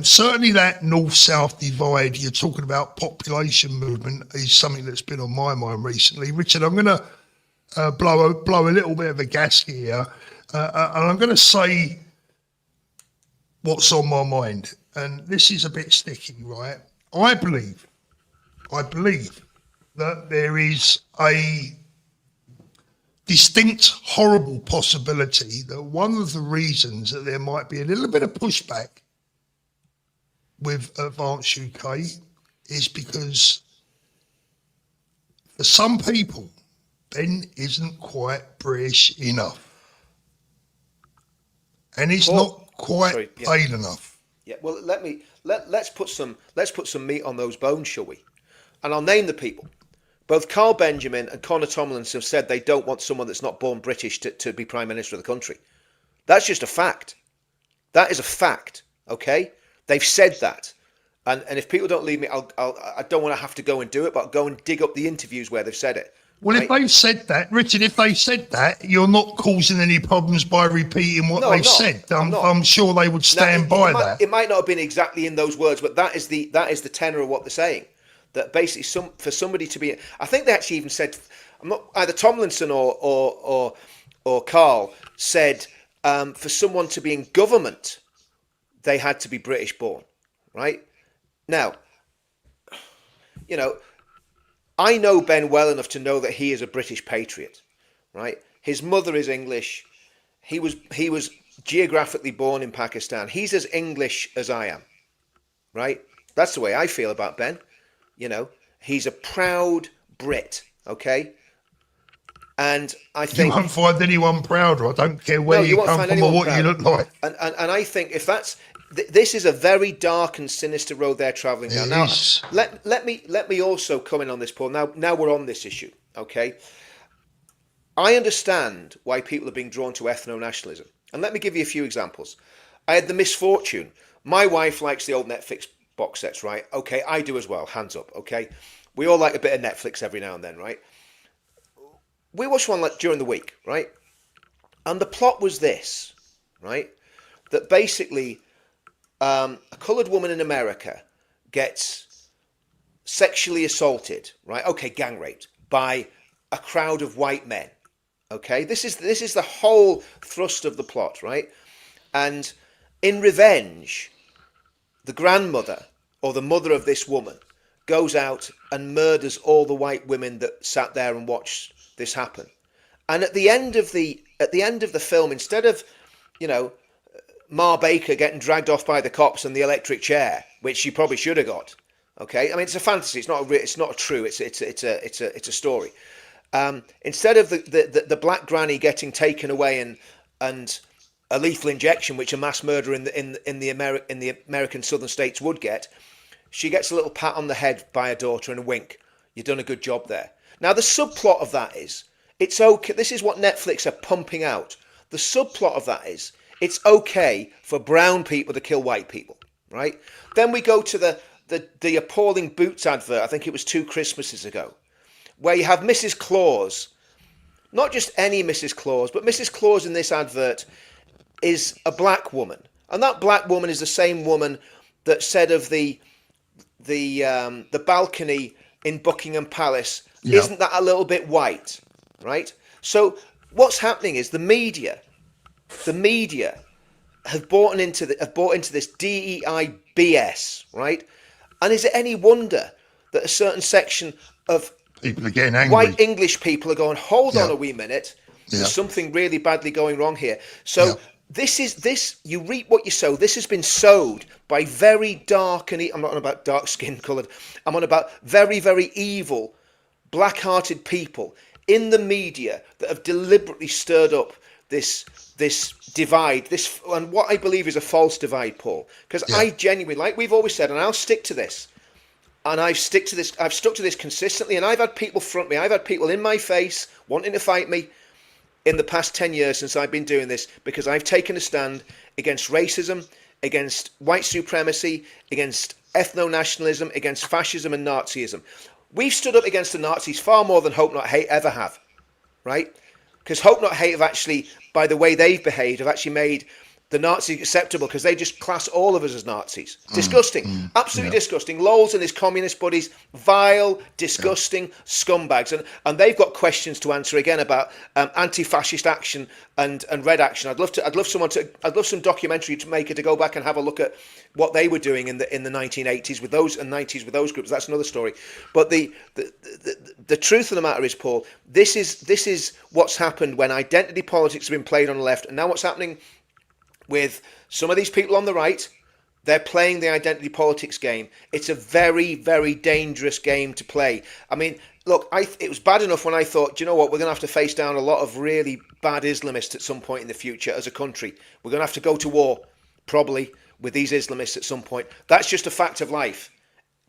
Certainly that north-south divide you're talking about, population movement, is something that's been on my mind recently. Richard, I'm going to blow a little bit of a gasket here, and I'm going to say what's on my mind. And this is a bit sticky, right? I believe that there is a distinct, horrible possibility that one of the reasons that there might be a little bit of pushback with Advance UK is because for some people, Ben isn't quite British enough. And he's not quite pale enough. Yeah, well, let's put some meat on those bones, shall we? And I'll name the people. Both Carl Benjamin and Connor Tomlinson have said they don't want someone that's not born British to be Prime Minister of the country. That's just a fact. That is a fact, okay? They've said that. And if people don't leave me, I don't want to have to go and do it, but I'll go and dig up the interviews where they've said it. Well, if they've said that, Richard, if they said that, you're not causing any problems by repeating what they've said. I'm sure they would stand by that. It might not have been exactly in those words, but that is the tenor of what they're saying. That basically, for somebody to be, I think they actually even said, either Tomlinson or Carl said, for someone to be in government, they had to be British born, right? Now, I know Ben well enough to know that he is a British patriot, right? His mother is English. He was geographically born in Pakistan. He's as English as I am, right? That's the way I feel about Ben. He's a proud Brit, okay? And I think... You won't find anyone prouder. I don't care where you come from or what you look like. And I think if that's... This is a very dark and sinister road they're travelling down. Now, let me also come in on this, Paul. Now we're on this issue, okay? I understand why people are being drawn to ethno-nationalism. And let me give you a few examples. I had the misfortune. My wife likes the old Netflix box sets, right? Okay, I do as well. Hands up, okay? We all like a bit of Netflix every now and then, right? We watched one during the week, right? And the plot was this, right? That basically a coloured woman in America gets sexually assaulted, right? Okay, gang raped by a crowd of white men. Okay, this is the whole thrust of the plot, right? And in revenge, the grandmother or the mother of this woman goes out and murders all the white women that sat there and watched this happen. And at the end of the film, instead of Ma Baker getting dragged off by the cops and the electric chair, which she probably should have got, okay, I mean it's a fantasy, it's not true, it's a story. Instead of the black granny getting taken away and a lethal injection, which a mass murderer in the American southern states would get, she gets a little pat on the head by her daughter and a wink. You've done a good job there. Now the subplot of that is, it's okay. This is what Netflix are pumping out. The subplot of that is, it's okay for brown people to kill white people, right? Then we go to the appalling Boots advert. I think it was 2 Christmases ago, where you have Mrs. Claus, not just any Mrs. Claus, but Mrs. Claus in this advert is a black woman, and that black woman is the same woman that said of the balcony in Buckingham Palace, isn't that a little bit white, right? So what's happening is the media have bought into this DEI BS, right? And is it any wonder that a certain section of people are getting angry? White English people are going, hold on a wee minute, there's something really badly going wrong here. So this, you reap what you sow. This has been sowed by very dark, and I'm not on about dark skin coloured, I'm on about very, very evil, black-hearted people in the media that have deliberately stirred up this divide, this, and what I believe is a false divide, Paul. Because I genuinely, like we've always said, and I'll stick to this, and I've stuck to this consistently, and I've had people front me, I've had people in my face wanting to fight me in the past 10 years since I've been doing this, because I've taken a stand against racism, against white supremacy, against ethno-nationalism, against fascism and Nazism. We've stood up against the Nazis far more than Hope Not Hate ever have, right? Because Hope Not Hate have actually, by the way they've behaved, have actually made the Nazis acceptable, because they just class all of us as Nazis. Disgusting. Absolutely disgusting. Lowell's and his communist buddies, vile, disgusting scumbags. And they've got questions to answer again about anti-fascist action and Red Action. I'd love some documentary maker to go back and have a look at what they were doing in the 1980s with those and 90s with those groups. That's another story. But the truth of the matter is, Paul, this is what's happened when identity politics have been played on the left, and now what's happening with some of these people on the right. They're playing the identity politics game. It's a very, very dangerous game to play. I mean, look, it was bad enough when I thought, do you know what, we're going to have to face down a lot of really bad Islamists at some point in the future as a country. We're going to have to go to war, probably, with these Islamists at some point. That's just a fact of life.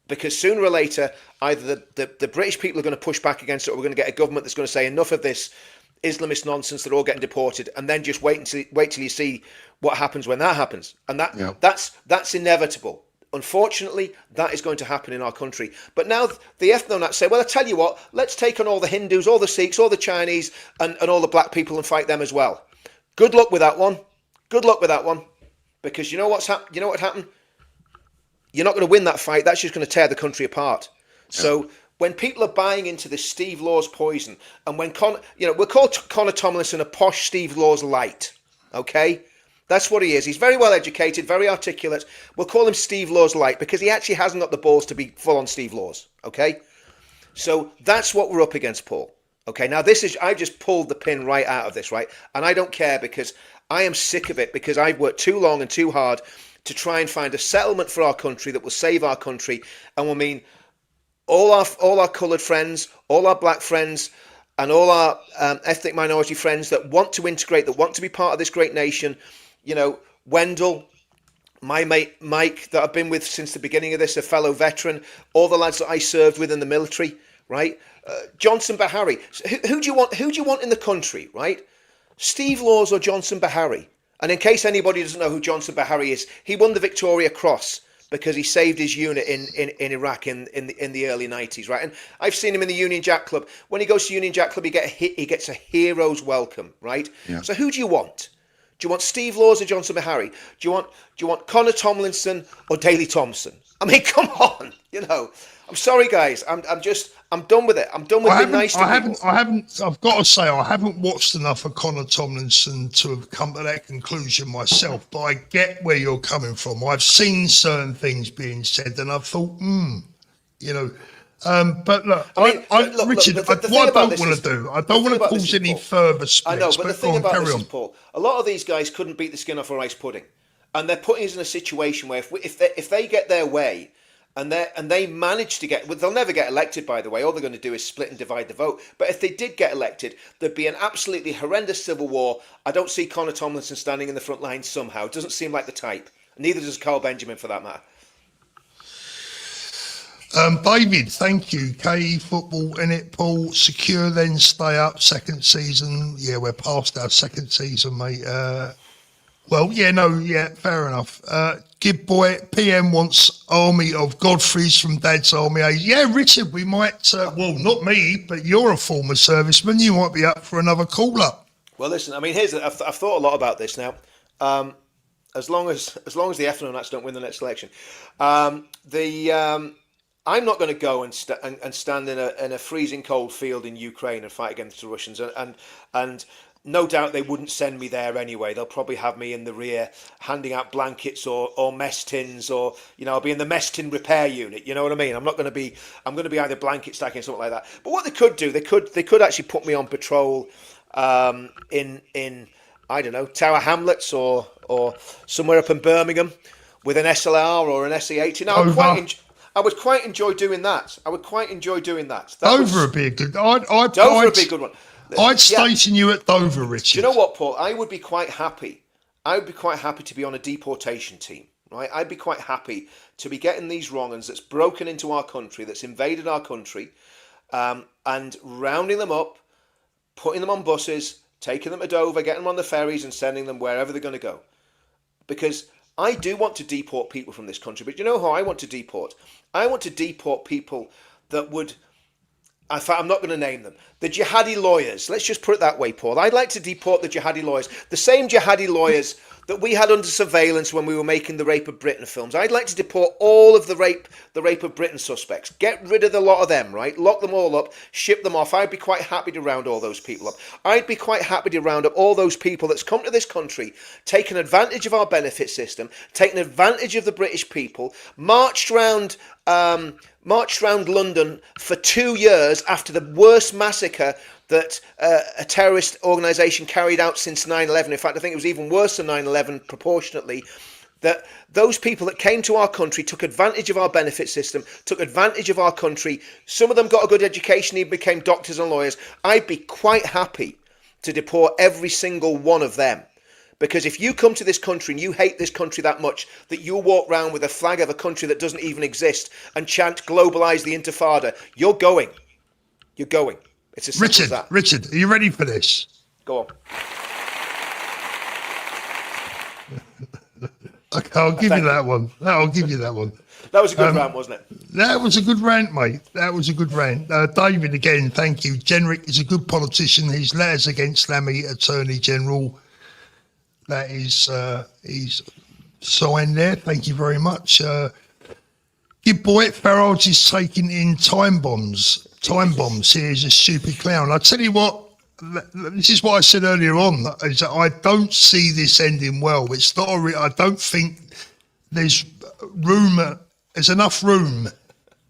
Because sooner or later, either the British people are going to push back against it, or we're going to get a government that's going to say enough of this Islamist nonsense, they're all getting deported, and then just wait till you see what happens when that happens. And that's inevitable. Unfortunately, that is going to happen in our country. But now the ethno-Nats say, well, I tell you what, let's take on all the Hindus, all the Sikhs, all the Chinese, and all the black people and fight them as well. Good luck with that one. Good luck with that one. Because you know what happened? You're not going to win that fight. That's just going to tear the country apart. Yeah. So when people are buying into this Steve Law's poison, and when we'll call Connor Tomlinson a posh Steve Law's light, okay? That's what he is. He's very well educated, very articulate. We'll call him Steve Law's light, because he actually hasn't got the balls to be full on Steve Law's, okay? So that's what we're up against, Paul. Okay, now I've just pulled the pin right out of this, right? And I don't care, because I am sick of it, because I've worked too long and too hard to try and find a settlement for our country that will save our country and will mean all our coloured friends, all our black friends, and all our ethnic minority friends that want to integrate, that want to be part of this great nation. You know, Wendell, my mate Mike, that I've been with since the beginning of this, a fellow veteran, all the lads that I served with in the military, right? Johnson Bahari. Who do you want? Who do you want in the country, right? Steve Laws or Johnson Bahari? And in case anybody doesn't know who Johnson Bahari is, he won the Victoria Cross because he saved his unit in Iraq in the early 90s, right? And I've seen him in the Union Jack Club. When he goes to Union Jack Club, he gets a hero's welcome, right? Yeah. So who do you want? Do you want Steve Laws or Johnson Bahari? Do you want Connor Tomlinson or Daley Thompson? I mean, come on, you know. I'm sorry, guys. I'm done with it. I'm done with being nice to people. I've got to say, I haven't watched enough of Connor Tomlinson to have come to that conclusion myself, but I get where you're coming from. I've seen certain things being said and I've thought, you know, but look, Richard, what I don't want to do, I don't want to cause any further splits. I know, but the thing about this is, Paul, a lot of these guys couldn't beat the skin off a rice pudding, and they're putting us in a situation where if they get their way, and they manage to get, well, they'll never get elected, by the way. All they're going to do is split and divide the vote. But if they did get elected, there'd be an absolutely horrendous civil war. I don't see Connor Tomlinson standing in the front line somehow. It doesn't seem like the type. Neither does Carl Benjamin, for that matter. David, thank you. KE football in it, Paul. Secure, then stay up. Second season. Yeah, we're past our second season, mate. Fair enough. Gib Boy, PM wants Army of Godfrey's from Dad's Army Age. Yeah, Richard, we might, not me, but you're a former serviceman. You might be up for another call-up. Well, listen, I mean, I've thought a lot about this now. As long as the ethno-Nats don't win the next election, I'm not going to go and stand in a freezing cold field in Ukraine and fight against the Russians, and no doubt they wouldn't send me there anyway. They'll probably have me in the rear handing out blankets or mess tins, or, you know, I'll be in the mess tin repair unit. You know what I mean? I'm going to be either blanket stacking or something like that. But what they could do, they could actually put me on patrol in I don't know, Tower Hamlets or somewhere up in Birmingham with an SLR or an SE80. I would quite enjoy doing that. Dover would be a good. Dover would be a good one. I'd station you at Dover, Richard. Do you know what, Paul? I would be quite happy. I would be quite happy to be on a deportation team, right? I'd be quite happy to be getting these wrong-uns that's broken into our country, that's invaded our country, and rounding them up, putting them on buses, taking them to Dover, getting them on the ferries and sending them wherever they're going to go. Because I do want to deport people from this country, but you know who I want to deport? I want to deport people that would... In fact, I'm not going to name them. The jihadi lawyers. Let's just put it that way, Paul. I'd like to deport the jihadi lawyers. The same jihadi lawyers that we had under surveillance when we were making the Rape of Britain films. I'd like to deport all of the Rape of Britain suspects. Get rid of the lot of them, right? Lock them all up, ship them off. I'd be quite happy to round all those people up. I'd be quite happy to round up all those people that's come to this country, taken advantage of our benefit system, taken advantage of the British people, marched round London for 2 years after the worst massacre that a terrorist organisation carried out since 9/11. In fact, I think it was even worse than 9/11 proportionately. That those people that came to our country took advantage of our benefit system, took advantage of our country. Some of them got a good education, even became doctors and lawyers. I'd be quite happy to deport every single one of them. Because if you come to this country and you hate this country that much that you'll walk around with a flag of a country that doesn't even exist and chant globalise the intifada, you're going. You're going. It's as simple as that. Richard, are you ready for this? Go on. Okay, I'll give you that one. I'll give you that one. That was a good rant, wasn't it? That was a good rant, mate. That was a good rant. David, again, thank you. Jenrick is a good politician. His letters against Lammy, Attorney General, that is he's signed there. Thank you very much. Good boy, Farage is taking in time bombs. Time bombs. He is a stupid clown. I tell you what, this is what I said earlier on, is that I don't see this ending well. It's not I don't think there's there's enough room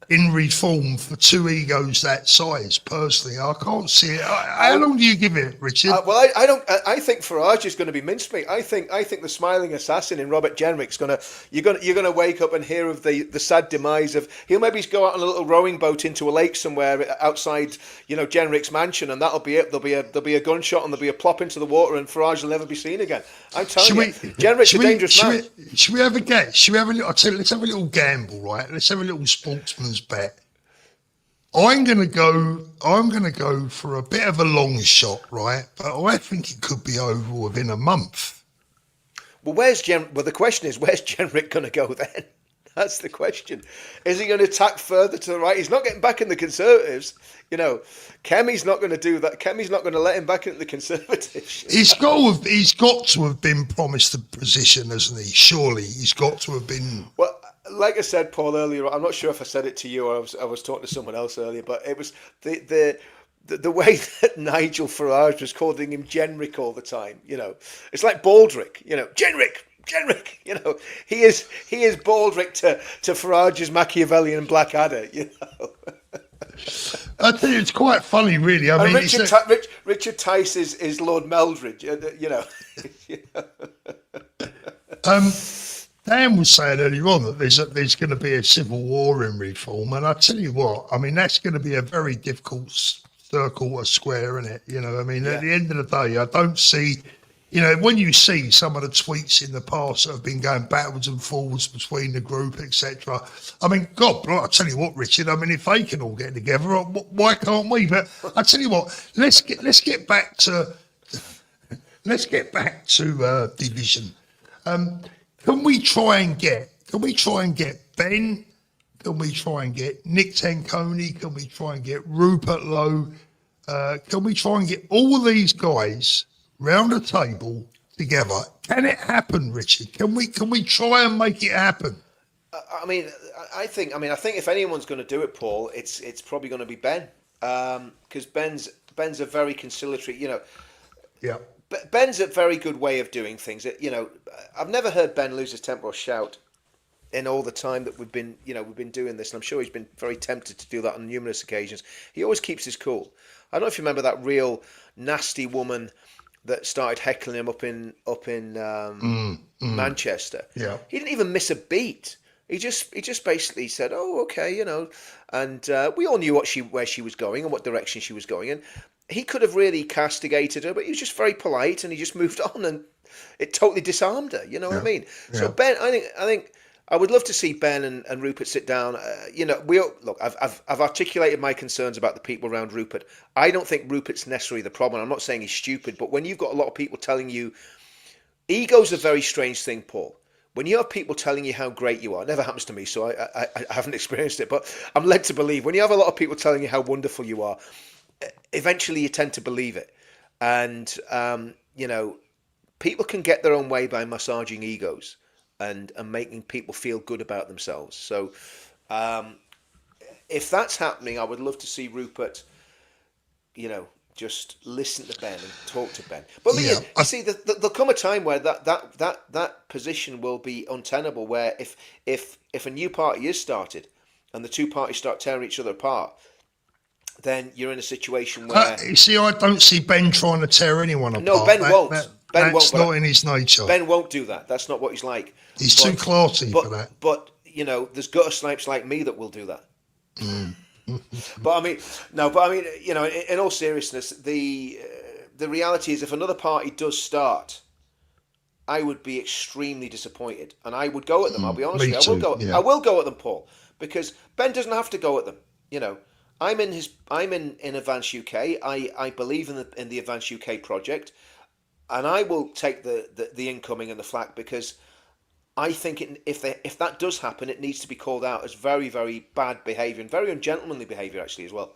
in reform for two egos that size. Personally, I can't see it. How long do you give it, Richard? Well, I don't. I think Farage is going to be mincemeat. I think the smiling assassin in Robert Jenrick's going to. You're going to wake up and hear of the sad demise of. He'll maybe go out on a little rowing boat into a lake somewhere outside, Jenrick's mansion, and that'll be it. There'll be a gunshot and there'll be a plop into the water, and Farage will never be seen again. I'm telling you, Jenrick's a dangerous man. Should we have a guess? Should we have a little? Let's have a little gamble, right? Let's have a little sportsman's bet. I'm going to go for a bit of a long shot, right? But I think it could be over within a month. Well, the question is, where's Jenrick going to go then? That's the question. Is he going to tack further to the right? He's not getting back in the Conservatives. Kemi's not going to do that. Kemi's not going to let him back into the Conservatives. He's got to have been promised the position, hasn't he? Surely he's got to have been. Well, like I said, Paul, earlier, I'm not sure if I said it to you or I was talking to someone else earlier, but it was the way that Nigel Farage was calling him Jenrick all the time. It's like Baldrick. Jenrick. He is Baldrick to Farage's Machiavellian Blackadder. I think it's quite funny, really. I mean, Richard Tice is Lord Meldridge. Dan was saying earlier on that there's going to be a civil war in reform, and I tell you what, I mean, that's going to be a very difficult circle or square, isn't it? At the end of the day, I don't see, when you see some of the tweets in the past that have been going backwards and forwards between the group, etc. I mean, God, I tell you what, Richard. I mean, if they can all get together, why can't we? But I tell you what, let's get back to division. Can we try and get Ben? Can we try and get Nick Tanconi? Can we try and get Rupert Lowe? Can we try and get all these guys round the table together? Can it happen, Richard? Can we try and make it happen? I think if anyone's going to do it, Paul, it's probably going to be Ben, because Ben's a very conciliatory. Yeah. Ben's a very good way of doing things. I've never heard Ben lose his temper or shout in all the time that we've been doing this, and I'm sure he's been very tempted to do that on numerous occasions. He always keeps his cool. I don't know if you remember that real nasty woman that started heckling him up in Manchester. Yeah. He didn't even miss a beat. He just basically said, "Oh, okay, you know," and we all knew where she was going and what direction she was going in. He could have really castigated her, but he was just very polite and he just moved on, and it totally disarmed her. You know what I Yeah, mean? So yeah. Ben, I think I would love to see Ben and Rupert sit down. You know, look. I've articulated my concerns about the people around Rupert. I don't think Rupert's necessarily the problem. I'm not saying he's stupid, but when you've got a lot of people telling you, ego's a very strange thing, Paul. When you have people telling you how great you are, it never happens to me, so I haven't experienced it, but I'm led to believe. When you have a lot of people telling you how wonderful you are, eventually you tend to believe it. And, you know, people can get their own way by massaging egos and making people feel good about themselves. So if that's happening, I would love to see Rupert, you know, just listen to Ben and talk to Ben. But Yeah, you see, there'll come a time where that position will be untenable. Where if a new party is started, and the two parties start tearing each other apart, then you're in a situation where you see, I don't see Ben trying to tear anyone no, apart. Ben won't. Ben won't. That's not in his nature. Ben won't do that. That's not what he's like. He's too classy for that. But you know, there's gutter snipes like me that will do that. But I mean, no. But I mean, you know, in all seriousness, the reality is, if another party does start, I would be extremely disappointed, and I would go at them. I'll be honest Me with you. I will too, go. yeah. I will go at them, Paul, because Ben doesn't have to go at them. You know, I'm in Advance UK. I believe in the Advance UK project, and I will take the incoming and the flack, because I think if that does happen, it needs to be called out as very, very bad behaviour and very ungentlemanly behaviour, actually, as well.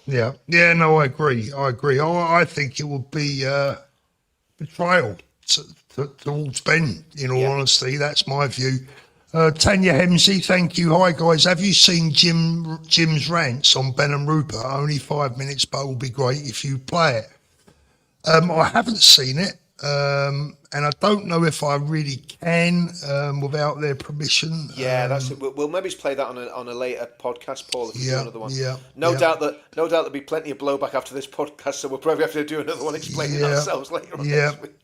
Yeah, yeah, no, I agree. I think it would be betrayal towards Ben. In all Yeah. honesty, that's my view. Tanya Hemsey, thank you. Hi guys, have you seen Jim's rants on Ben and Rupert? Only 5 minutes, but it will be great if you play it. I haven't seen it, and I don't know if I really can without their permission. Yeah, that's it. We'll maybe play that on a later podcast, Paul. If we do Yeah, another one, yeah, no yeah. doubt there'll be plenty of blowback after this podcast. So we'll probably have to do another one explaining Yeah, ourselves later on yeah. next week.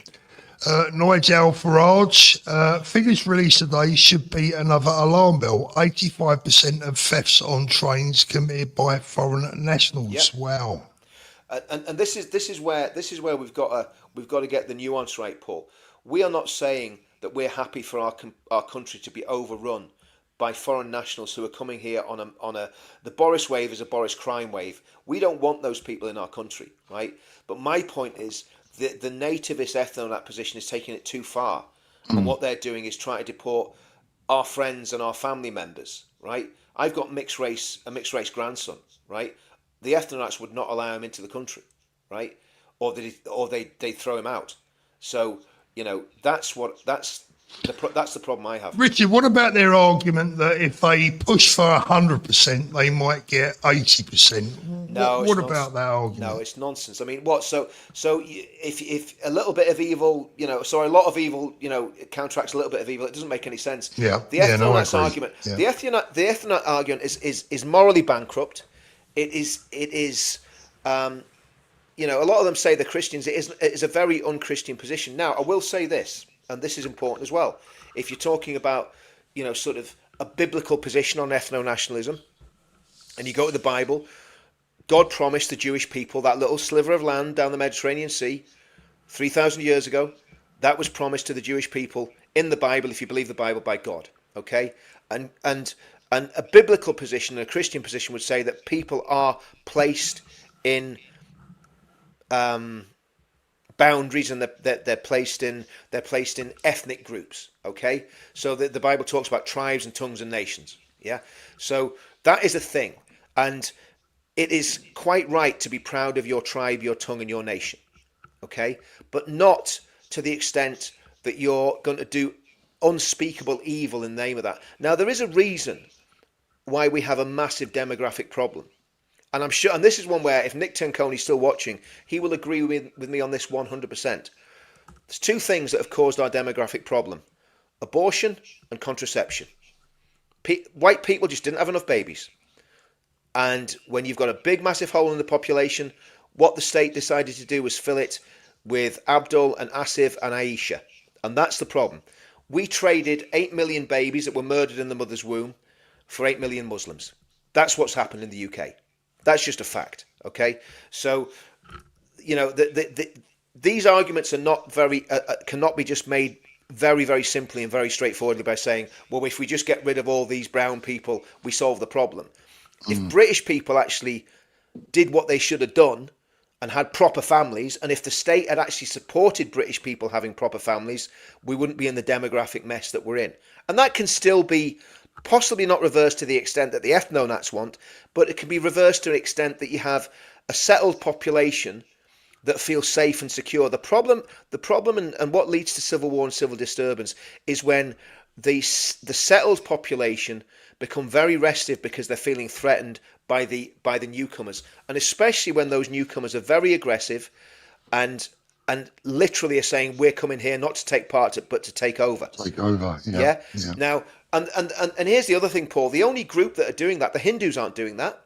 Nigel Farage, figures released today should be another alarm bell. 85% of thefts on trains committed by foreign nationals. Yep. Wow. And this is where we've got to get the nuance right, Paul. We are not saying that we're happy for our country to be overrun by foreign nationals who are coming here on a the Boris wave is a Boris crime wave. We don't want those people in our country, right? But my point is the nativist ethno in that position is taking it too far, and what they're doing is trying to deport our friends and our family members, right? I've got a mixed race grandson, right? The ethno-Nazis would not allow him into the country, right? Or they throw him out. So you know that's the problem I have. Richard, what about their argument that if they push for 100%, they might get 80%? No, What about that argument? No, it's nonsense. I mean, what? So if a little bit of evil, you know, so a lot of evil, you know, counteracts a little bit of evil, it doesn't make any sense. Yeah, The yeah, no, I ethno-Nazi agree. argument, Yeah. the ethno argument is morally bankrupt. It is. You know, a lot of them say the Christians. It is a very unchristian position. Now, I will say this, and this is important as well. If you're talking about, you know, sort of a biblical position on ethno-nationalism, and you go to the Bible, God promised the Jewish people that little sliver of land down the Mediterranean Sea 3,000 years ago. That was promised to the Jewish people in the Bible, if you believe the Bible, by God. Okay, and a biblical position, a Christian position, would say that people are placed in boundaries, and they're placed in ethnic groups. Okay, so the Bible talks about tribes and tongues and nations. Yeah, so that is a thing, and it is quite right to be proud of your tribe, your tongue, and your nation. Okay, but not to the extent that you're going to do unspeakable evil in the name of that. Now, there is a reason why we have a massive demographic problem. And I'm sure, and this is one where if Nick Tenconi's still watching, he will agree with me on this 100%. There's two things that have caused our demographic problem: abortion and contraception. White people just didn't have enough babies. And when you've got a big, massive hole in the population, what the state decided to do was fill it with Abdul and Asif and Aisha. And that's the problem. we traded 8 million babies that were murdered in the mother's womb for 8 million Muslims. That's what's happened in the UK. That's just a fact. Okay, so these arguments are not cannot be just made very, very simply and very straightforwardly by saying, well, if we just get rid of all these brown people, we solve the problem. If British people actually did what they should have done and had proper families, and if the state had actually supported British people having proper families, we wouldn't be in the demographic mess that we're in. And that can still be possibly not reversed to the extent that the ethno-nats want, but it can be reversed to an extent that you have a settled population that feels safe and secure. The problem and what leads to civil war and civil disturbance is when the settled population become very restive because they're feeling threatened by the newcomers, and especially when those newcomers are very aggressive and literally are saying, we're coming here not to take part but to take over. Take over, yeah. Now, and here's the other thing, Paul. The only group that are doing that, the Hindus aren't doing that,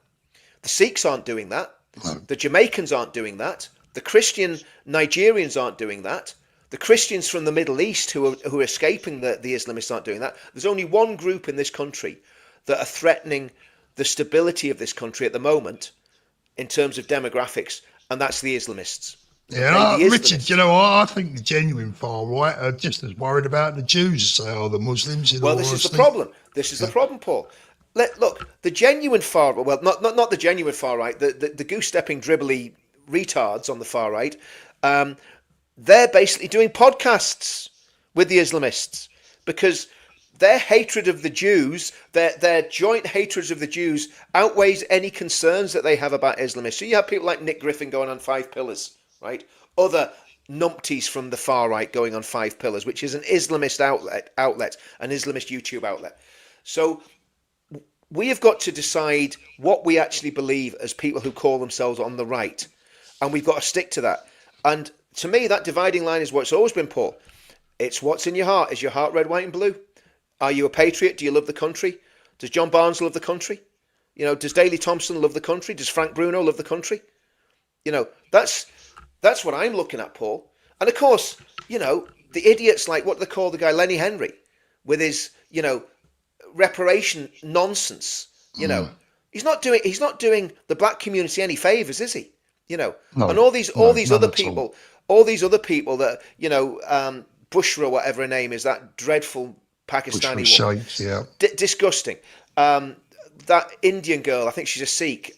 the Sikhs aren't doing that, No. the Jamaicans aren't doing that, the Christian Nigerians aren't doing that, the Christians from the Middle East who are escaping the Islamists aren't doing that. There's only one group in this country that are threatening the stability of this country at the moment in terms of demographics, and that's the Islamists. Yeah, Okay, the Richard, Islamists. I think the genuine far right are just as worried about the Jews as they are the Muslims. Well, this is the problem. This is the problem, Paul. Look, the genuine far, well, not the genuine far right, the goose-stepping, dribbly retards on the far right, they're basically doing podcasts with the Islamists because their hatred of the Jews, their joint hatreds of the Jews outweighs any concerns that they have about Islamists. So you have people like Nick Griffin going on 5 Pillars, right? Other numpties from the far right going on 5 Pillars, which is an Islamist outlet, an Islamist YouTube outlet. So we have got to decide what we actually believe as people who call themselves on the right. And we've got to stick to that. And to me, that dividing line is what's always been, Paul. It's what's in your heart. Is your heart red, white and blue? Are you a patriot? Do you love the country? Does John Barnes love the country? Does Daley Thompson love the country? Does Frank Bruno love the country? That's what I'm looking at, Paul. And of course, the idiots like, what do they call the guy, Lenny Henry, with his, reparation nonsense. He's not doing the black community any favors, is he? No, and all these other people, that Bushra, whatever her name is, that dreadful Pakistani woman, Shakes, yeah. Disgusting. That Indian girl, I think she's a Sikh.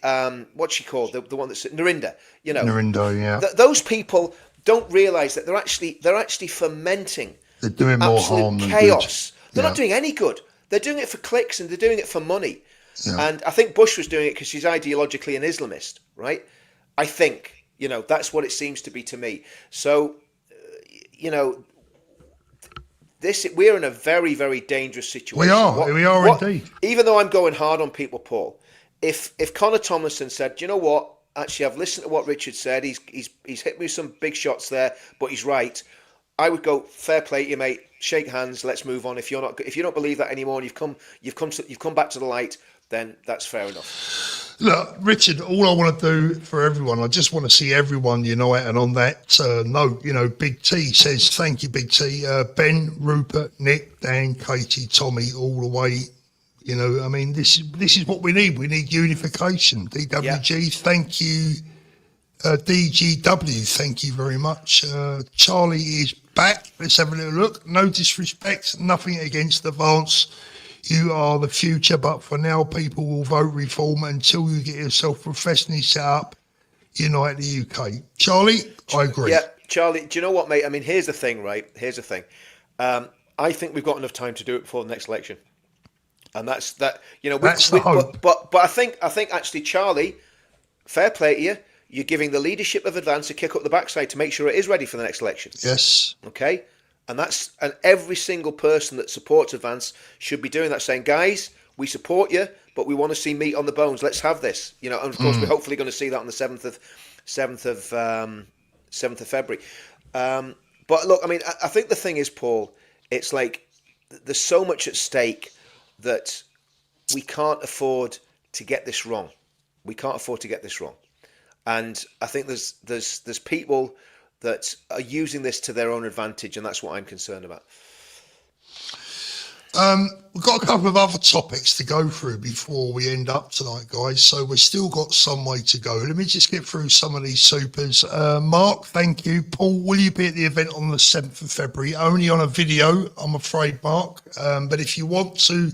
What's she called? The one that's Narinder. Narinder, yeah. Those people don't realise that they're actually fomenting. They're doing more harm than chaos. good. They're not doing any good. They're doing it for clicks and they're doing it for money. Yeah. And I think Bush was doing it because she's ideologically an Islamist, right? I think, that's what it seems to be to me. So, we're in a very, very dangerous situation. We are indeed. Even though I'm going hard on people, Paul, if Connor Tomlinson said, do you know what? Actually, I've listened to what Richard said. He's hit me with some big shots there, but he's right. I would go, fair play to you, mate. Shake hands. Let's move on. If you don't believe that anymore, and you've come back to the light, then that's fair enough. Look, Richard, all I want to do for everyone, I just want to see everyone unite. And on that note, Big T says, thank you, Big T. Ben, Rupert, Nick, Dan, Katie, Tommy, all the way. This is what we need. We need unification. DWG, Thank you. DGW, thank you very much. Charlie is back. Let's have a little look. No disrespect, nothing against Advance. You are the future, but for now, people will vote reform until you get yourself professionally set up. Unite the UK. Charlie, I agree. Yeah, Charlie, do you know what, mate? I mean, here's the thing, right? Here's the thing. I think we've got enough time to do it before the next election. And that's that, That's the hope. But I think actually, Charlie, fair play to you. You're giving the leadership of Advance a kick up the backside to make sure it is ready for the next election. Yes. Okay? And every single person that supports Advance should be doing that, saying, guys, we support you, but we want to see meat on the bones. Let's have this. And of course, we're hopefully going to see that on the 7th of February. But look, I mean, I think the thing is, Paul, it's like there's so much at stake that we can't afford to get this wrong. We can't afford to get this wrong. And I think there's people that are using this to their own advantage, and that's what I'm concerned about. We've got a couple of other topics to go through before we end up tonight, guys. So we've still got some way to go. Let me just get through some of these supers. Mark, thank you. Paul, will you be at the event on the 7th of February? Only on a video, I'm afraid, Mark. But if you want to,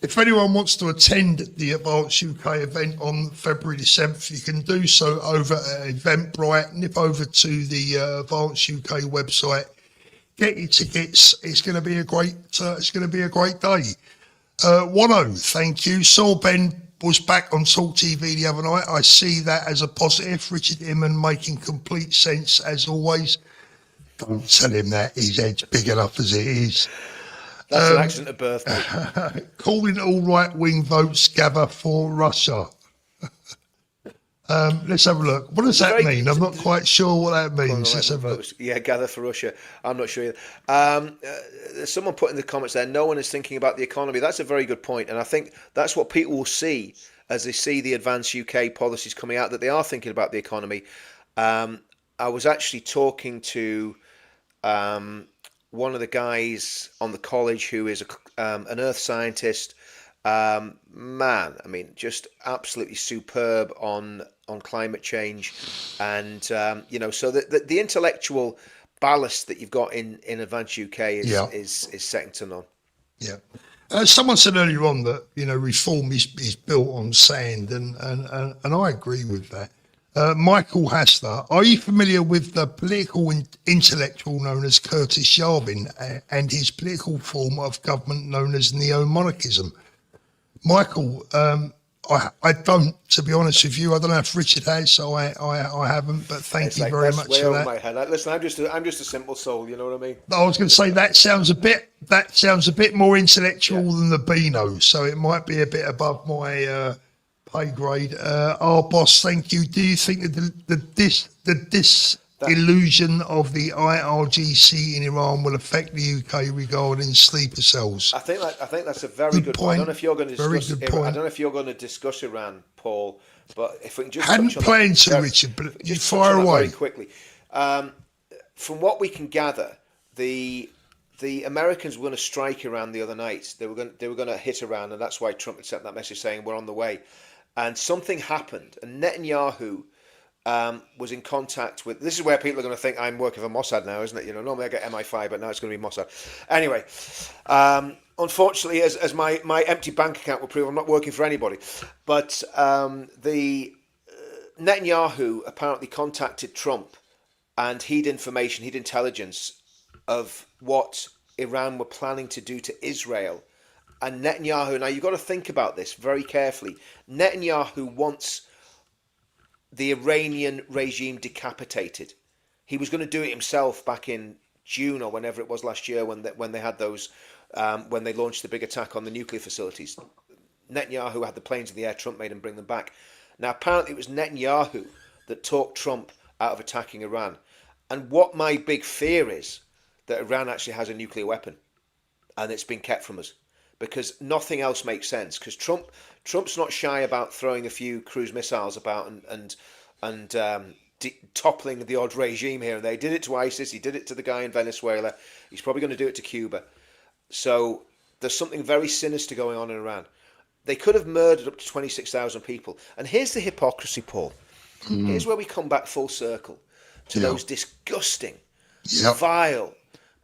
if anyone wants to attend the Advanced UK event on February the 7th, you can do so over at Eventbrite. Nip over to the Advanced UK website. Get your tickets. It's going to be a great. It's going to be a great day. Wano, thank you. Saul Ben was back on Talk TV the other night. I see that as a positive. Richard Inman making complete sense as always. Don't tell him that. His head's big enough as it is. That's an accident of birth, mate. Calling all right-wing votes gather for Russia. Let's have a look. What does that mean? I'm not quite sure what that means. Yeah, gather for Russia. I'm not sure either. Someone put in the comments there, no one is thinking about the economy. That's a very good point. And I think that's what people will see as they see the Advanced UK policies coming out, that they are thinking about the economy. I was actually talking to one of the guys on the college who is an earth scientist. Man, I mean, just absolutely superb on climate change, and so the intellectual ballast that you've got in Advanced UK is second to none. Yeah. Someone said earlier on that reform is built on sand, and I agree with that. Michael Hassler, are you familiar with the political intellectual known as Curtis Yarvin and his political form of government known as neo-monarchism? Michael, I don't, to be honest with you. I don't know if Richard has, so I haven't. But thank you very much for that. My head. Listen, I'm just a simple soul. You know what I mean? I was going to say that sounds a bit more intellectual than the Beano, so it might be a bit above my pay grade. Our boss, thank you. Do you think that the illusion of the IRGC in Iran will affect the UK regarding sleeper cells? I think that's a very good point. I don't know if you're going to discuss. I don't know if you're going to discuss Iran, Paul. But if we can just hadn't planned to, Richard, but you fire away very quickly. From what we can gather, the Americans were going to strike Iran the other night. They were going to hit Iran, and that's why Trump had sent that message saying we're on the way. And something happened, and Netanyahu was in contact with. This is where people are going to think I'm working for Mossad now, isn't it? Normally I get MI5, but now it's going to be Mossad. Anyway, unfortunately, as my empty bank account will prove, I'm not working for anybody. But the Netanyahu apparently contacted Trump, and he'd intelligence of what Iran were planning to do to Israel. And Netanyahu, now you've got to think about this very carefully. Netanyahu wants the Iranian regime decapitated. He was going to do it himself back in June or whenever it was last year when they had those when they launched the big attack on the nuclear facilities. Netanyahu had the planes in the air. Trump made him bring them back. Now apparently it was Netanyahu that talked Trump out of attacking Iran. And what my big fear is that Iran actually has a nuclear weapon, and it's been kept from us. Because nothing else makes sense. Because Trump's not shy about throwing a few cruise missiles about and toppling the odd regime here and there. He did it to ISIS. He did it to the guy in Venezuela. He's probably going to do it to Cuba. So there's something very sinister going on in Iran. They could have murdered up to 26,000 people. And here's the hypocrisy, Paul. Here's where we come back full circle to those disgusting, vile,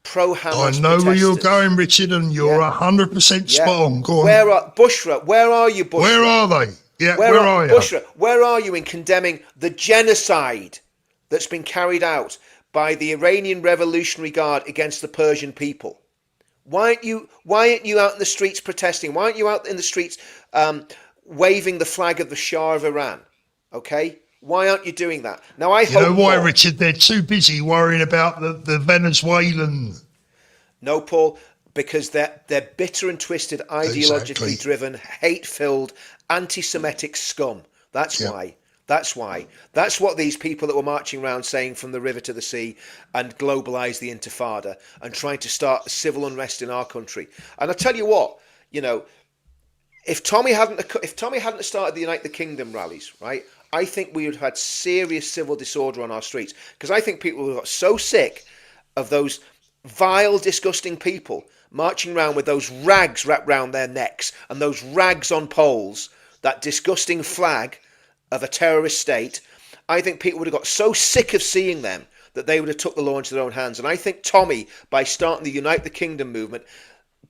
pro-Hamas I know where you're going, Richard, and you're 100% spot on. Go on. Bushra, where are you, Bushra? Where are they? Yeah, where are you? Bushra, where are you in condemning the genocide that's been carried out by the Iranian Revolutionary Guard against the Persian people? Why aren't you out in the streets protesting? Why aren't you out in the streets waving the flag of the Shah of Iran? Okay? Why aren't you doing that? Now, I hope. You know why, Richard? They're too busy worrying about the Venezuelan. No, Paul, because they're bitter and twisted, ideologically driven, hate-filled, anti-Semitic scum. That's why. That's why. That's what these people that were marching around saying from the river to the sea and globalise the Intifada and trying to start civil unrest in our country. And I tell you what, if Tommy hadn't started the Unite the Kingdom rallies, right? I think we would have had serious civil disorder on our streets, because I think people got so sick of those vile, disgusting people marching around with those rags wrapped round their necks and those rags on poles, that disgusting flag of a terrorist state, I think people would have got so sick of seeing them that they would have took the law into their own hands. And I think Tommy, by starting the Unite the Kingdom movement,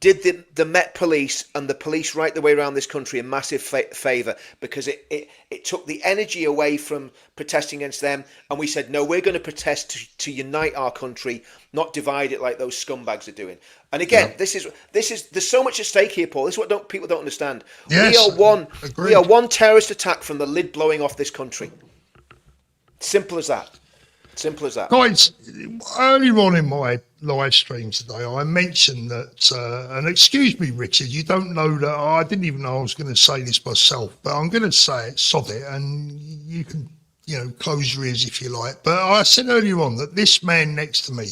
did the Met Police and the police right the way around this country a massive favour, because it took the energy away from protesting against them, and we said, no, we're going to protest to unite our country, not divide it like those scumbags are doing. And again, this is there's so much at stake here, Paul. This is what people don't understand. Yes, we are one terrorist attack from the lid blowing off this country. Simple as that. Simple as that. Guys, earlier on in my live stream today, I mentioned that, and excuse me, Richard, you don't know that, I didn't even know I was going to say this myself, but I'm going to say it, sod it, and you can, close your ears if you like. But I said earlier on that this man next to me,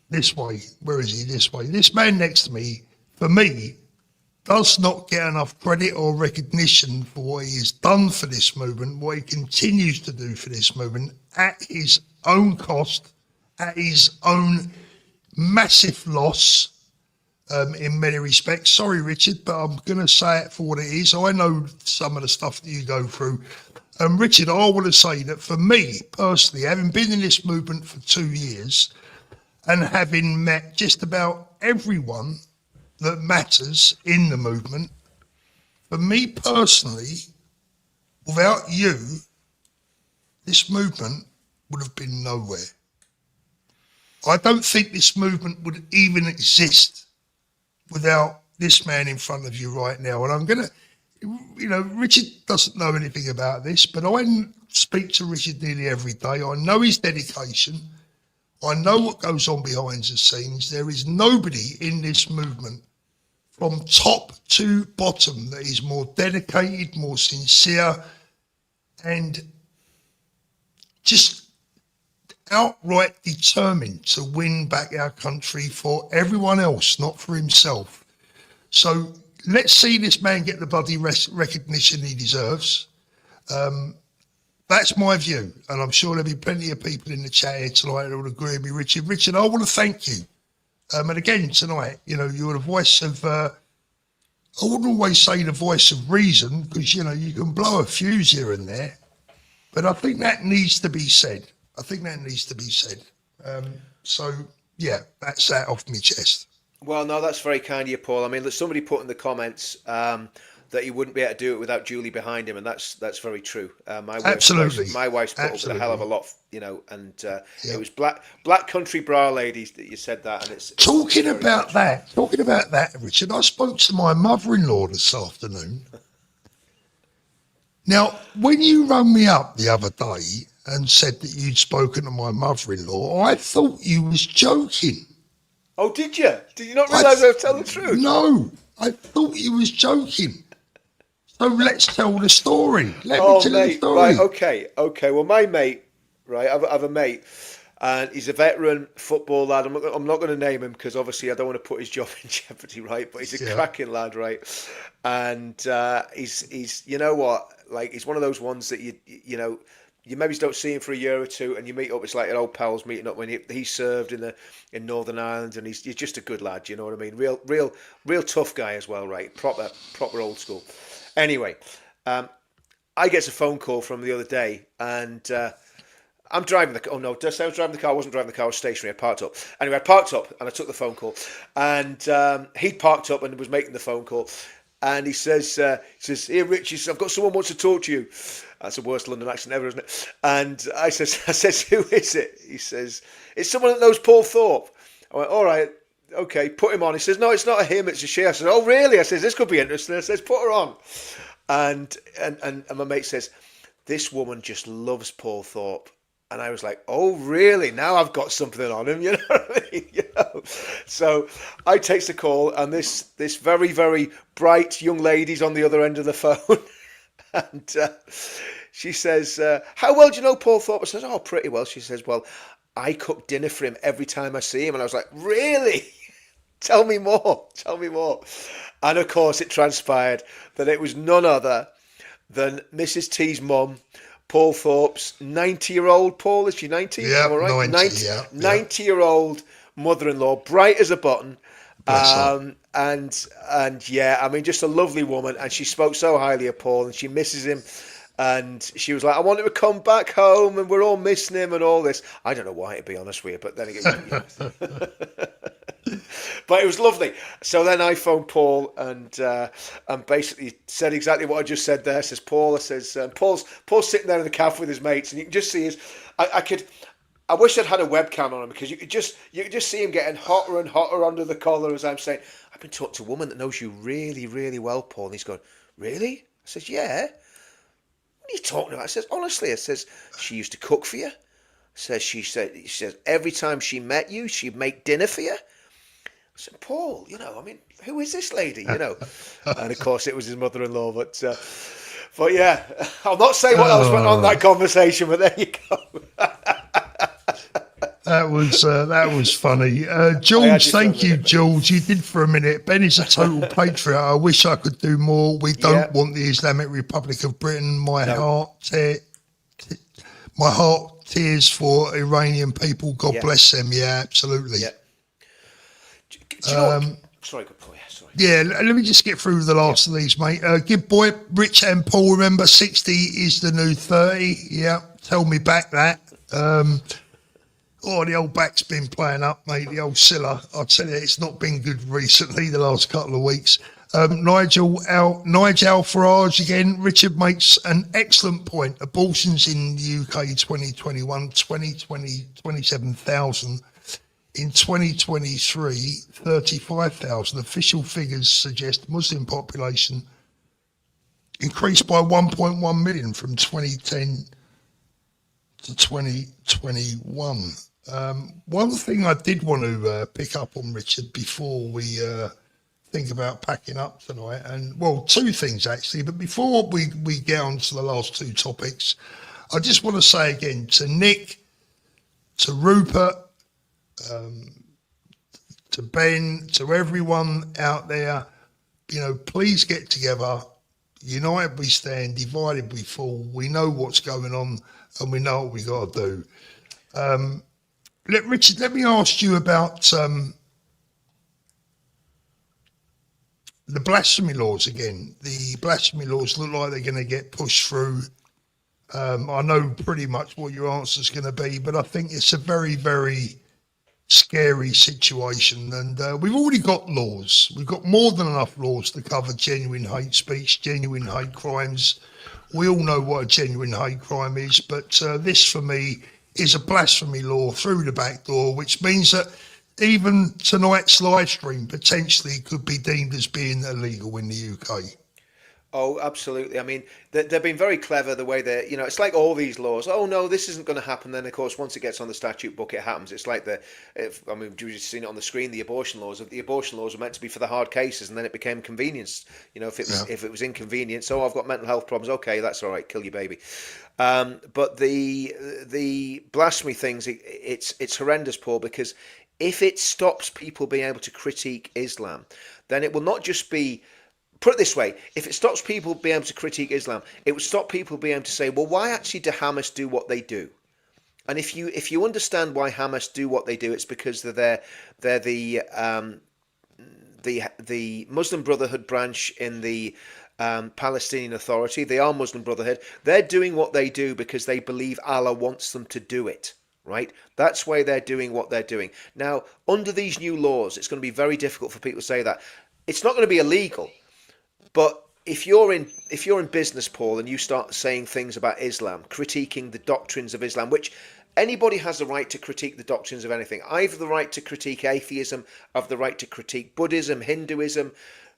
this way, where is he? This way. This man next to me, for me, does not get enough credit or recognition for what he has done for this movement, what he continues to do for this movement at his own cost, at his own massive loss in many respects. Sorry, Richard, but I'm going to say it for what it is. I know some of the stuff that you go through. Richard, I want to say that for me personally, having been in this movement for 2 years and having met just about everyone that matters in the movement, for me personally, without you, this movement would have been nowhere. I don't think this movement would even exist without this man in front of you right now. And I'm going to, Richard doesn't know anything about this, but I speak to Richard nearly every day. I know his dedication. I know what goes on behind the scenes. There is nobody in this movement from top to bottom that is more dedicated, more sincere, and just outright determined to win back our country for everyone else, not for himself. So let's see this man get the bloody recognition he deserves. That's my view, and I'm sure there'll be plenty of people in the chat here tonight that will agree with me, Richard. Richard, I want to thank you. And again, tonight, you're the voice of, I wouldn't always say the voice of reason, because, you can blow a fuse here and there, but I think that needs to be said. So, yeah, that's that off my chest. Well, no, that's very kind of you, Paul. I mean, there's somebody put in the comments that he wouldn't be able to do it without Julie behind him, and that's very true. Absolutely. My wife's put up with a hell of a lot, and it was black country bra ladies that you said that, and it's talking about that, Richard. I spoke to my mother-in-law this afternoon. Now, when you rang me up the other day and said that you'd spoken to my mother-in-law, I thought you was joking. Oh, did you? Did you not realise I was telling the truth? No, I thought you was joking. So let's tell the story. Let me tell the story. Right, okay. Well, my mate, right, I have a mate, and he's a veteran football lad. I'm not going to name him because obviously I don't want to put his job in jeopardy, right? But he's a cracking lad, right? And he's you know what? Like, he's one of those ones that you maybe don't see him for a year or two, and you meet up. It's like an old pals meeting up when he served in Northern Ireland, and he's just a good lad. You know what I mean? Real tough guy as well, right? Proper old school. Anyway, I get a phone call from him the other day, and I'm driving the car. Oh no, did I say I was driving the car? I wasn't driving the car. I was stationary. I parked up. Anyway, I parked up and I took the phone call, and he parked up and was making the phone call. And he says, "Here, Rich, I've got someone wants to talk to you." That's the worst London accent ever, isn't it? And I says, "Who is it?" He says, "It's someone that knows Paul Thorpe." I went, "All right, okay, put him on." He says, "No, it's not a him, it's a she." I said, "Oh, really?" I says, "This could be interesting." I says, "Put her on." And my mate says, "This woman just loves Paul Thorpe." And I was like, "Oh, really? Now I've got something on him," you know what I mean? So I takes the call, and this very, very bright young lady's on the other end of the phone. And she says, "How well do you know Paul Thorpe?" I says, "Oh, pretty well." She says, "Well, I cook dinner for him every time I see him." And I was like, "Really? Tell me more. And of course, it transpired that it was none other than Mrs. T's mum, Paul Thorpe's 90-year-old, Paul, is she 90? Yeah, am I right? 90, 90-year-old mother-in-law, bright as a button. Bless her. And yeah, I mean, just a lovely woman, and she spoke so highly of Paul, and she misses him. And she was like, I want him to come back home, and we're all missing him, and all this. I don't know why, to be honest with you, but then again, but it was lovely. So then I phoned Paul and basically said exactly what I just said there. Says Paul, Paul's sitting there in the cafe with his mates, and you can just see his. I wish I'd had a webcam on him, because you could just see him getting hotter and hotter under the collar as I'm saying, I've been talking to a woman that knows you really, really well, Paul. And he's going, really? I says, yeah. What are you talking about? I says, honestly, I says, she used to cook for you. She says every time she met you, she'd make dinner for you. I said, Paul, I mean, who is this lady, And of course it was his mother-in-law, but yeah, I'll not say what else went on in that conversation, but there you go. That was funny. George, thank you, George. You did for a minute. Ben is a total patriot. I wish I could do more. We don't want the Islamic Republic of Britain. My heart tears for Iranian people. God bless them. Yeah, absolutely. Yeah. Do you know what? Sorry, good boy. Sorry. Yeah, let me just get through the last of these, mate. Good boy, Rich and Paul. Remember, 60 is the new 30. Yeah, tell me back that. The old back's been playing up, mate. The old Silla. I'll tell you, it's not been good recently, the last couple of weeks. Nigel Farage again. Richard makes an excellent point. Abortions in the UK 2021, 27,000. In 2023, 35,000. Official figures suggest Muslim population increased by 1.1 million from 2010 to 2021. One thing I did want to pick up on, Richard, before we think about packing up tonight, and well, two things actually, but before we get on to the last two topics, I just want to say again to Nick, to Rupert, to Ben, to everyone out there, please get together. United we stand, divided we fall. We know what's going on, and we know what we got to do. Richard, let me ask you about the blasphemy laws again. The blasphemy laws look like they're going to get pushed through. I know pretty much what your answer is going to be, but I think it's a very, very scary situation. And we've already got laws. We've got more than enough laws to cover genuine hate speech, genuine hate crimes. We all know what a genuine hate crime is, but this for me is a blasphemy law through the back door, which means that even tonight's live stream potentially could be deemed as being illegal in the UK. Oh, absolutely. I mean, they've been very clever the way they, it's like all these laws. Oh, no, this isn't going to happen. Then, of course, once it gets on the statute book, it happens. It's like you've just seen it on the screen, the abortion laws. The abortion laws were meant to be for the hard cases, and then it became convenience. If it was inconvenience, I've got mental health problems. Okay, that's all right. Kill your baby. But the blasphemy things, it's horrendous, Paul, because if it stops people being able to critique Islam, then it will not just be. Put it this way, if it stops people being able to critique Islam, it would stop people being able to say, well, why actually do Hamas do what they do? And if you understand why Hamas do what they do, it's because they're the Muslim Brotherhood branch in the Palestinian Authority. They are Muslim Brotherhood. They're doing what they do because they believe Allah wants them to do it. Right? That's why they're doing what they're doing. Now, under these new laws, it's going to be very difficult for people to say that. It's not going to be illegal. But if you're in business, Paul, and you start saying things about Islam, critiquing the doctrines of Islam, which anybody has the right to critique the doctrines of anything. I have the right to critique atheism. I have the right to critique Buddhism, Hinduism,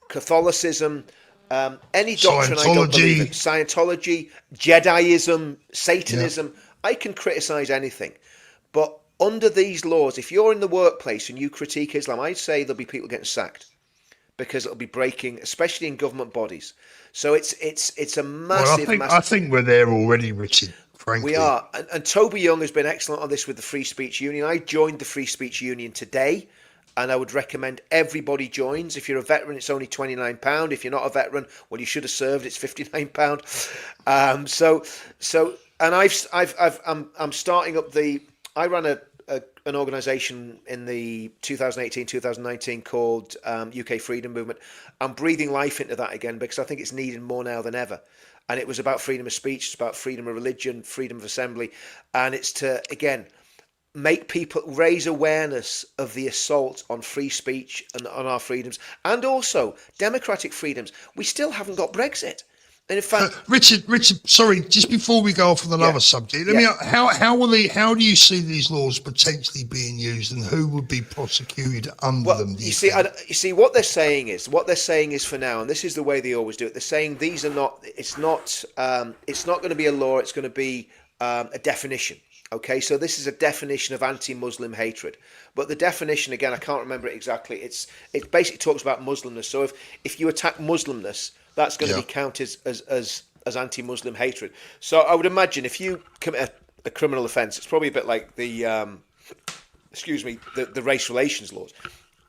Catholicism, any doctrine I don't believe in. Scientology, Jediism, Satanism. Yeah. I can criticize anything. But under these laws, if you're in the workplace and you critique Islam, I'd say there'll be people getting sacked. Because it'll be breaking, especially in government bodies. So it's a massive. Well, I think we're there already, Richard. Frankly, we are. And Toby Young has been excellent on this with the Free Speech Union. I joined the Free Speech Union today, and I would recommend everybody joins. If you're a veteran, it's only £29. If you're not a veteran, well, you should have served. It's £59. And I'm starting up I ran an organisation in the 2018-2019 called UK Freedom Movement. I'm breathing life into that again because I think it's needed more now than ever. And it was about freedom of speech, it's about freedom of religion, freedom of assembly, and it's to, again, make people raise awareness of the assault on free speech and on our freedoms, and also democratic freedoms. We still haven't got Brexit. And in fact, Richard, sorry, just before we go off on another subject, let me know, how do you see these laws potentially being used, and who would be prosecuted under them? You see, what they're saying is for now, and this is the way they always do it. They're saying these are not. It's not going to be a law. It's going to be a definition. Okay, so this is a definition of anti-Muslim hatred, but the definition, again, I can't remember it exactly. It basically talks about Muslimness. So if you attack Muslimness, that's going to be counted as anti-Muslim hatred. So I would imagine if you commit a criminal offence, it's probably a bit like the race relations laws.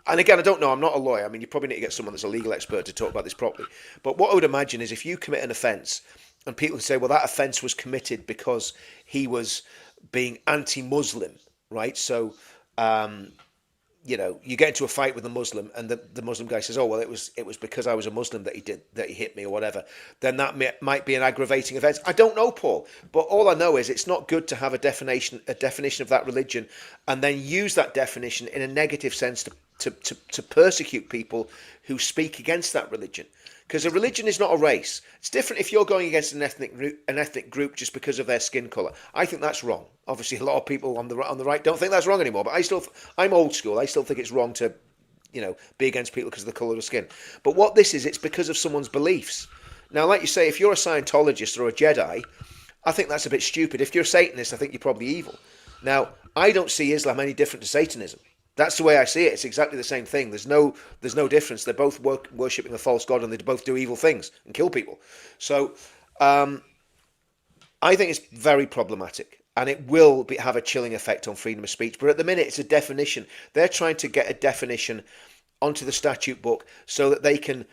And again, I don't know, I'm not a lawyer. I mean, you probably need to get someone that's a legal expert to talk about this properly. But what I would imagine is if you commit an offence and people say, well, that offence was committed because he was being anti-Muslim, right? So, you get into a fight with a Muslim, and the Muslim guy says, "Oh, well, it was because I was a Muslim that he hit me or whatever." Then that might be an aggravating offence. I don't know, Paul, but all I know is it's not good to have a definition of that religion, and then use that definition in a negative sense to persecute people who speak against that religion. Because a religion is not a race. It's different if you're going against an ethnic group just because of their skin colour. I think that's wrong. Obviously, a lot of people on the right don't think that's wrong anymore. But I'm old school. I still think it's wrong to, be against people because of the colour of the skin. But what this is, it's because of someone's beliefs. Now, like you say, if you're a Scientologist or a Jedi, I think that's a bit stupid. If you're a Satanist, I think you're probably evil. Now, I don't see Islam any different to Satanism. That's the way I see it. It's exactly the same thing. There's no difference. They're both worshipping a false god, and they both do evil things and kill people. So I think it's very problematic, and it will have a chilling effect on freedom of speech. But at the minute, it's a definition. They're trying to get a definition onto the statute book so that they can,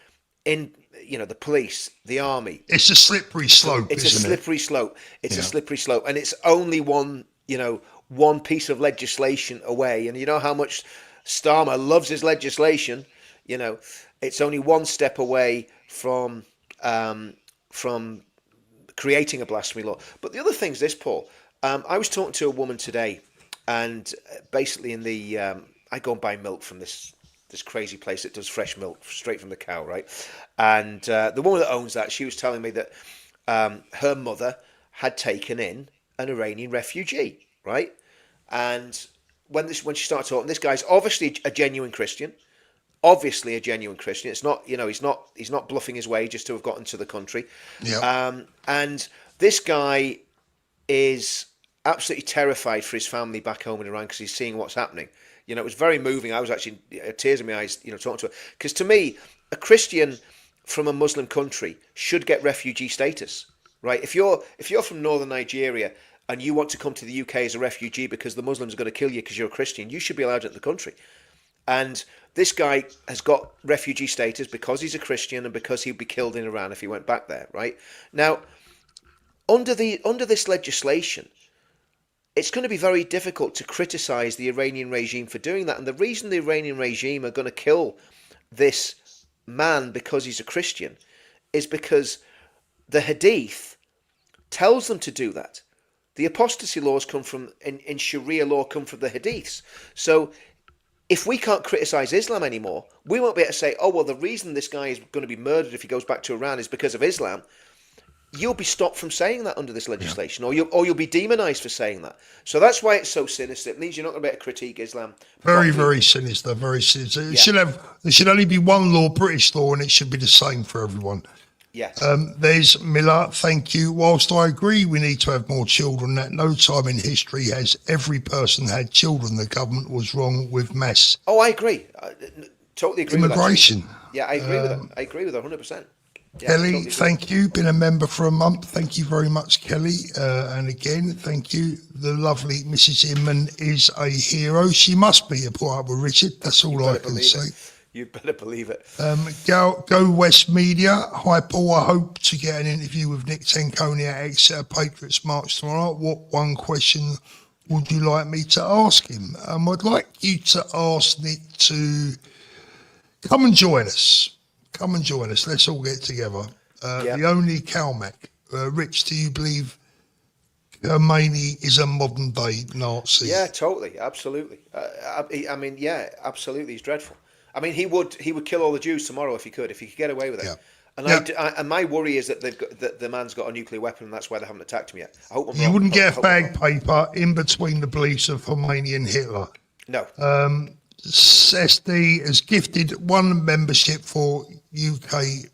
the police, the army. It's a slippery slope. It's a slippery slope. It's a slippery slope, and it's only one piece of legislation away. And you know how much Starmer loves his legislation. It's only one step away from creating a blasphemy law. But the other thing is this, Paul. I was talking to a woman today, and basically I go and buy milk from this crazy place that does fresh milk straight from the cow, right? And the woman that owns that, she was telling me that her mother had taken in an Iranian refugee, right? And when she started talking, this guy's obviously a genuine Christian. Obviously a genuine Christian. It's not, he's not bluffing his way just to have gotten to the country. Yeah. And this guy is absolutely terrified for his family back home in Iran because he's seeing what's happening. It was very moving. I was actually tears in my eyes, talking to her. Because to me, a Christian from a Muslim country should get refugee status, right? If you're from northern Nigeria and you want to come to the UK as a refugee because the Muslims are going to kill you because you're a Christian, you should be allowed into the country. And this guy has got refugee status because he's a Christian and because he'd be killed in Iran if he went back there, right? Now, under this legislation, it's going to be very difficult to criticise the Iranian regime for doing that. And the reason the Iranian regime are going to kill this man because he's a Christian is because the Hadith tells them to do that. The apostasy laws come from, in Sharia law, come from the Hadiths. So if we can't criticise Islam anymore, we won't be able to say, oh, well, the reason this guy is going to be murdered if he goes back to Iran is because of Islam. You'll be stopped from saying that under this legislation, or you'll be demonised for saying that. So that's why it's so sinister. It means you're not going to be able to critique Islam. Very, very sinister. Very sinister. There should only be one law, British law, and it should be the same for everyone. Yes. There's Miller, thank you. Whilst I agree we need to have more children, at no time in history has every person had children. The government was wrong with mass. Oh, I agree. Totally agree immigration. With that. Yeah, I agree with that. I agree with that 100%. Yeah, Kelly, totally thank you. Been a member for a month. Thank you very much, Kelly. And again, thank you. The lovely Mrs. Inman is a hero. She must be a put up with Richard. That's all I can say. You better believe it. Go West Media. Hi, Paul. I hope to get an interview with Nick Tenconi at Exeter Patriots March tomorrow. What one question would you like me to ask him? I'd like you to ask Nick to come and join us. Come and join us. Let's all get together. The only Calmac. Rich, do you believe Khomeini is a modern day Nazi? Yeah, totally, absolutely. I mean, yeah, absolutely. He's dreadful. I mean, he would kill all the Jews tomorrow if he could get away with it. Yeah. And and my worry is that that the man's got a nuclear weapon, and that's why they haven't attacked him yet. I hope I'm wrong. You wouldn't get a I'm wrong. bag paper in between the beliefs of Khomeini and Hitler. No. SD has gifted one membership for UK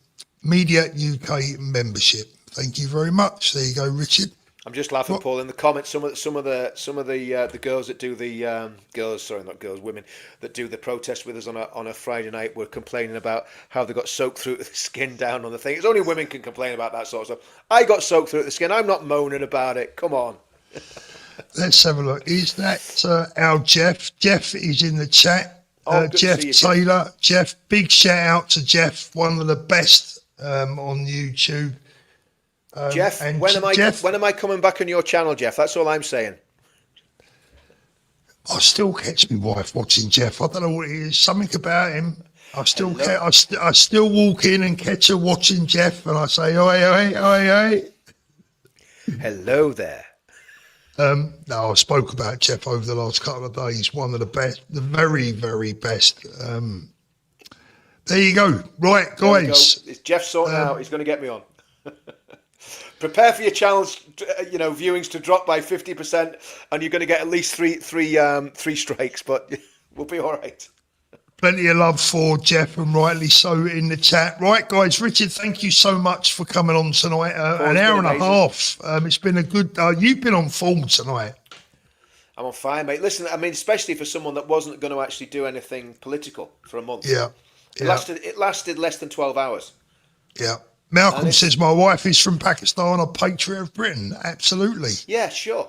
Media UK membership. Thank you very much. There you go, Richard. I'm just laughing, Paul. In the comments, some of the girls that do the women that do the protest with us on a Friday night were complaining about how they got soaked through to the skin down on the thing. It's only women can complain about that sort of stuff. I got soaked through to the skin. I'm not moaning about it. Come on. Let's have a look. Is that our Jeff? Jeff is in the chat. Good to Jeff see you, Taylor. Jeff, big shout out to Jeff, one of the best on YouTube. Jeff, and when Jeff, am I coming back on your channel, Jeff? That's all I'm saying. I still catch my wife watching Jeff. I don't know what it is. Something about him. I still I still walk in and catch her watching Jeff, and I say, "Oi, oi, oi, oi." Hello there. No, I spoke about Jeff over the last couple of days. One of the best, the very, very best. There you go. Right, guys. It's Jeff sorting out. He's going to get me on. Prepare for your channel's, viewings to drop by 50%, and you're going to get at least three strikes. But we'll be all right. Plenty of love for Jeff, and rightly so in the chat. Right, guys. Richard, thank you so much for coming on tonight. An hour and a half. It's been a good. You've been on form tonight. I'm on fire, mate. Listen, I mean, especially for someone that wasn't going to actually do anything political for a month. Yeah. It lasted less than 12 hours. Yeah. Malcolm says my wife is from Pakistan, a patriot of Britain. Absolutely. Yeah, sure,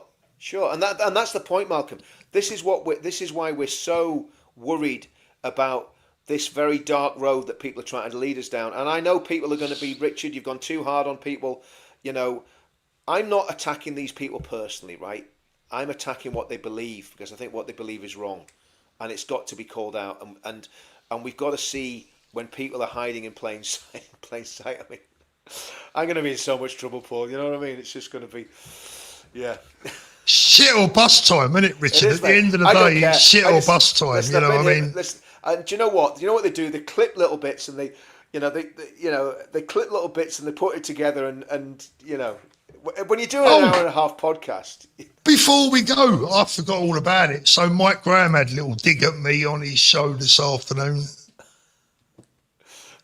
and that's the point, Malcolm. This is why we're so worried about this very dark road that people are trying to lead us down. And I know people are going to be, Richard, you've gone too hard on people. I'm not attacking these people personally, right? I'm attacking what they believe, because I think what they believe is wrong, and it's got to be called out. And we've got to see when people are hiding in plain sight. I mean, I'm going to be in so much trouble, Paul. You know what I mean? It's just going to be, yeah. Shit or bus time, isn't it, Richard? At the end of the day, it's shit or bus time. Listen, you know what I mean? Listen, and do you know what? Do you know what they do? They clip little bits, and they clip little bits and they put it together, and when you're doing an hour and a half podcast. Before we go, I forgot all about it. So Mike Graham had a little dig at me on his show this afternoon.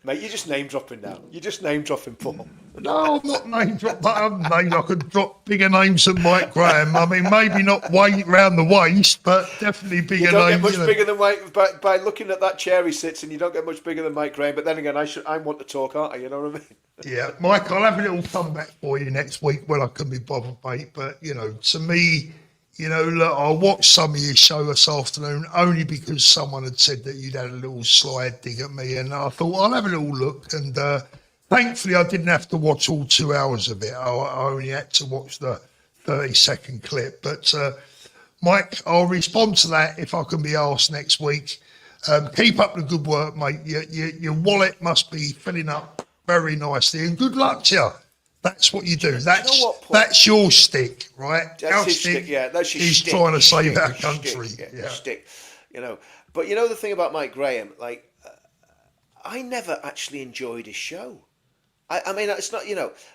Mate, you're just name dropping now. You're just name dropping, Paul. No, I'm not name dropping. I could drop bigger names than Mike Graham. I mean, maybe not weight round the waist, but definitely bigger names. You don't get much bigger than Mike by looking at that chair he sits in. You don't get much bigger than Mike Graham. But then again, I want to talk, aren't I? You know what I mean? Yeah, Mike, I'll have a little comeback for you next week when I can be bothered, mate. But to me, look, I watched some of your show this afternoon only because someone had said that you'd had a little slide dig at me, and I thought I'll have a little look. And thankfully, I didn't have to watch all 2 hours of it. I only had to watch the 30-second clip. But Mike, I'll respond to that if I can be asked next week. Keep up the good work, mate. Your wallet must be filling up very nicely, and good luck to you. That's what you do. That's your stick, right? That's our his stick. Yeah, that's his He's stick. trying to save our country. Stick. But the thing about Mike Graham, like, I never actually enjoyed his show. I mean, it's not,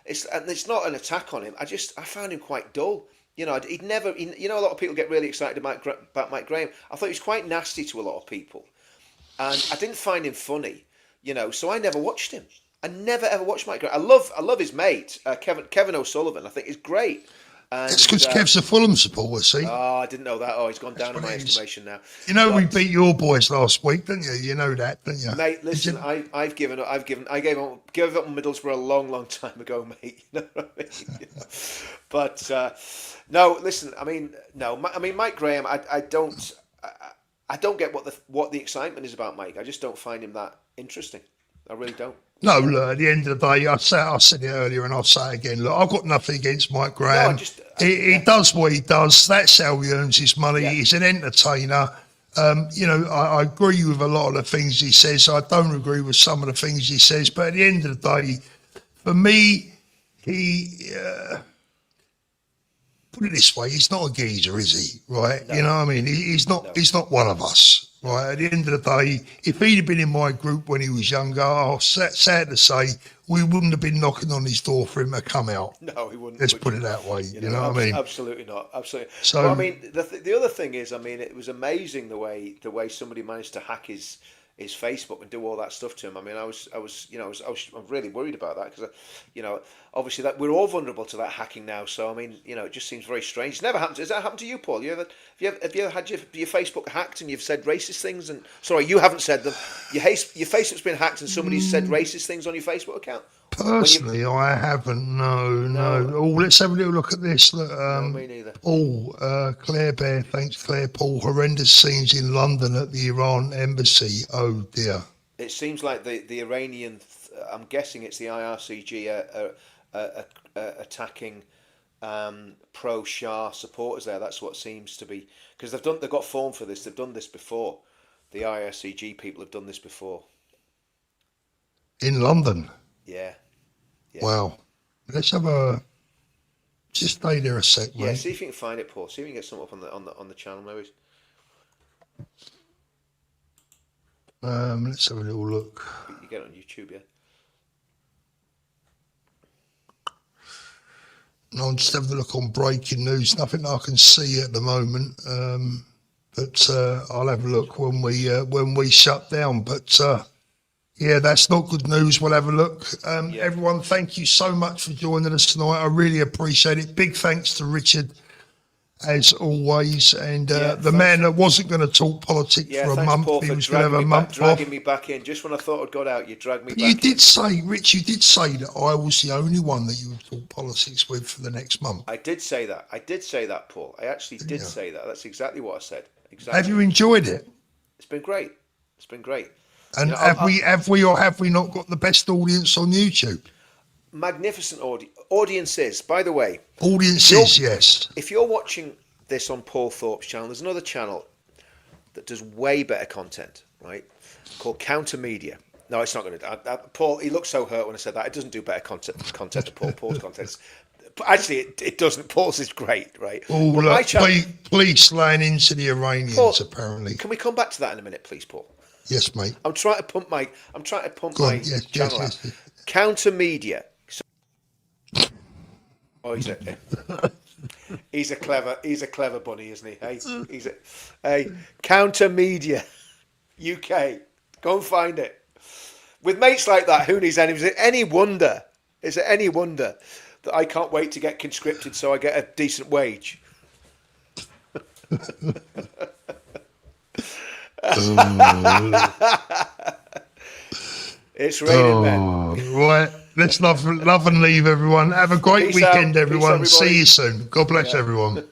it's not an attack on him. I found him quite dull. A lot of people get really excited about Mike Graham. I thought he was quite nasty to a lot of people, and I didn't find him funny. So I never watched him. I never ever watched Mike Graham. I love his mate, Kevin O'Sullivan. I think he's great. And, it's because Kev's a Fulham supporter, see? Oh, I didn't know that. Oh, he's gone down in my estimation now. We beat your boys last week, didn't you? You know that, didn't you? Mate, listen, I gave up on Middlesbrough a long, long time ago, mate. You know what I mean? But no, listen. I mean, Mike Graham. I don't get what the excitement is about Mike. I just don't find him that interesting. I really don't. No, look, at the end of the day, I said it earlier and I'll say it again. Look, I've got nothing against Mike Graham. He does what he does. That's how he earns his money. Yeah. He's an entertainer. I agree with a lot of the things he says. I don't agree with some of the things he says. But at the end of the day, for me, he... put it this way, he's not a geezer, is he? Right? No. You know what I mean? He's not one of us. Right? At the end of the day, if he'd have been in my group when he was younger, sad to say, we wouldn't have been knocking on his door for him to come out. No, he wouldn't. Let's put it that way. You know what I mean? Absolutely not. Absolutely. So, well, I mean, the other thing is, I mean, it was amazing the way somebody managed to hack his Facebook and do all that stuff to him. I mean, I was really worried about that because, obviously that we're all vulnerable to that hacking now. So I mean, it just seems very strange. It's never happened. Has that happened to you, Paul? Have you ever had your Facebook hacked and you've said racist things? And sorry, you haven't said them. Your Facebook's been hacked and somebody's said racist things on your Facebook account. Personally, I haven't. No. Oh, let's have a little look at this. Look, No, me neither. Paul, Claire Bear, thanks, Claire. Paul, horrendous scenes in London at the Iran embassy. Oh dear. It seems like the Iranian. I'm guessing it's the IRCG attacking pro-Shah supporters there. That's what seems to be, because they've got form for this. They've done this before. The IRCG people have done this before. In London. Yeah. Wow. Let's have just stay there a sec, mate. Yeah, see if you can find it, Paul. See if you can get something up on the channel, maybe. Let's have a little look. You get it on YouTube, yeah. No, I'm just having a look on breaking news. Nothing I can see at the moment. But I'll have a look when we shut down. But yeah, that's not good news. We'll have a look. Everyone, thank you so much for joining us tonight. I really appreciate it. Big thanks to Richard, as always, and the man that wasn't going to talk politics for a month. Paul, he was going to have a month dragging off. me back in just when I thought I'd got out. You dragged me But back you in. did say, Rich, you did say that I was the only one that you would talk politics with for the next month. I did say that, Paul. I actually did say that. That's exactly what I said. Exactly. Have you enjoyed it? It's been great. It's been great. And have we or have we not got the best audience on YouTube? Magnificent audiences. By the way, Audiences, yes. if you're watching this on Paul Thorpe's channel, there's another channel that does way better content, right? Called Counter Media. No, it's not going to. Paul, he looked so hurt when I said that. It doesn't do better content than Paul's content. Actually, it doesn't. Paul's is great, right? Oh, look, police slaying into the Iranians, Paul, apparently. Can we come back to that in a minute, please, Paul? Yes, mate. I'm trying to pump my channel out. Yes. Counter Media. Oh, he's a clever bunny, isn't he? Hey, Counter Media UK. Go and find it. With mates like that, who needs enemies? Is it any wonder that I can't wait to get conscripted so I get a decent wage? It's raining men. Right. Let's love and leave, everyone. Have a great Peace weekend, out. everyone. Peace, everybody. See you soon. God bless everyone.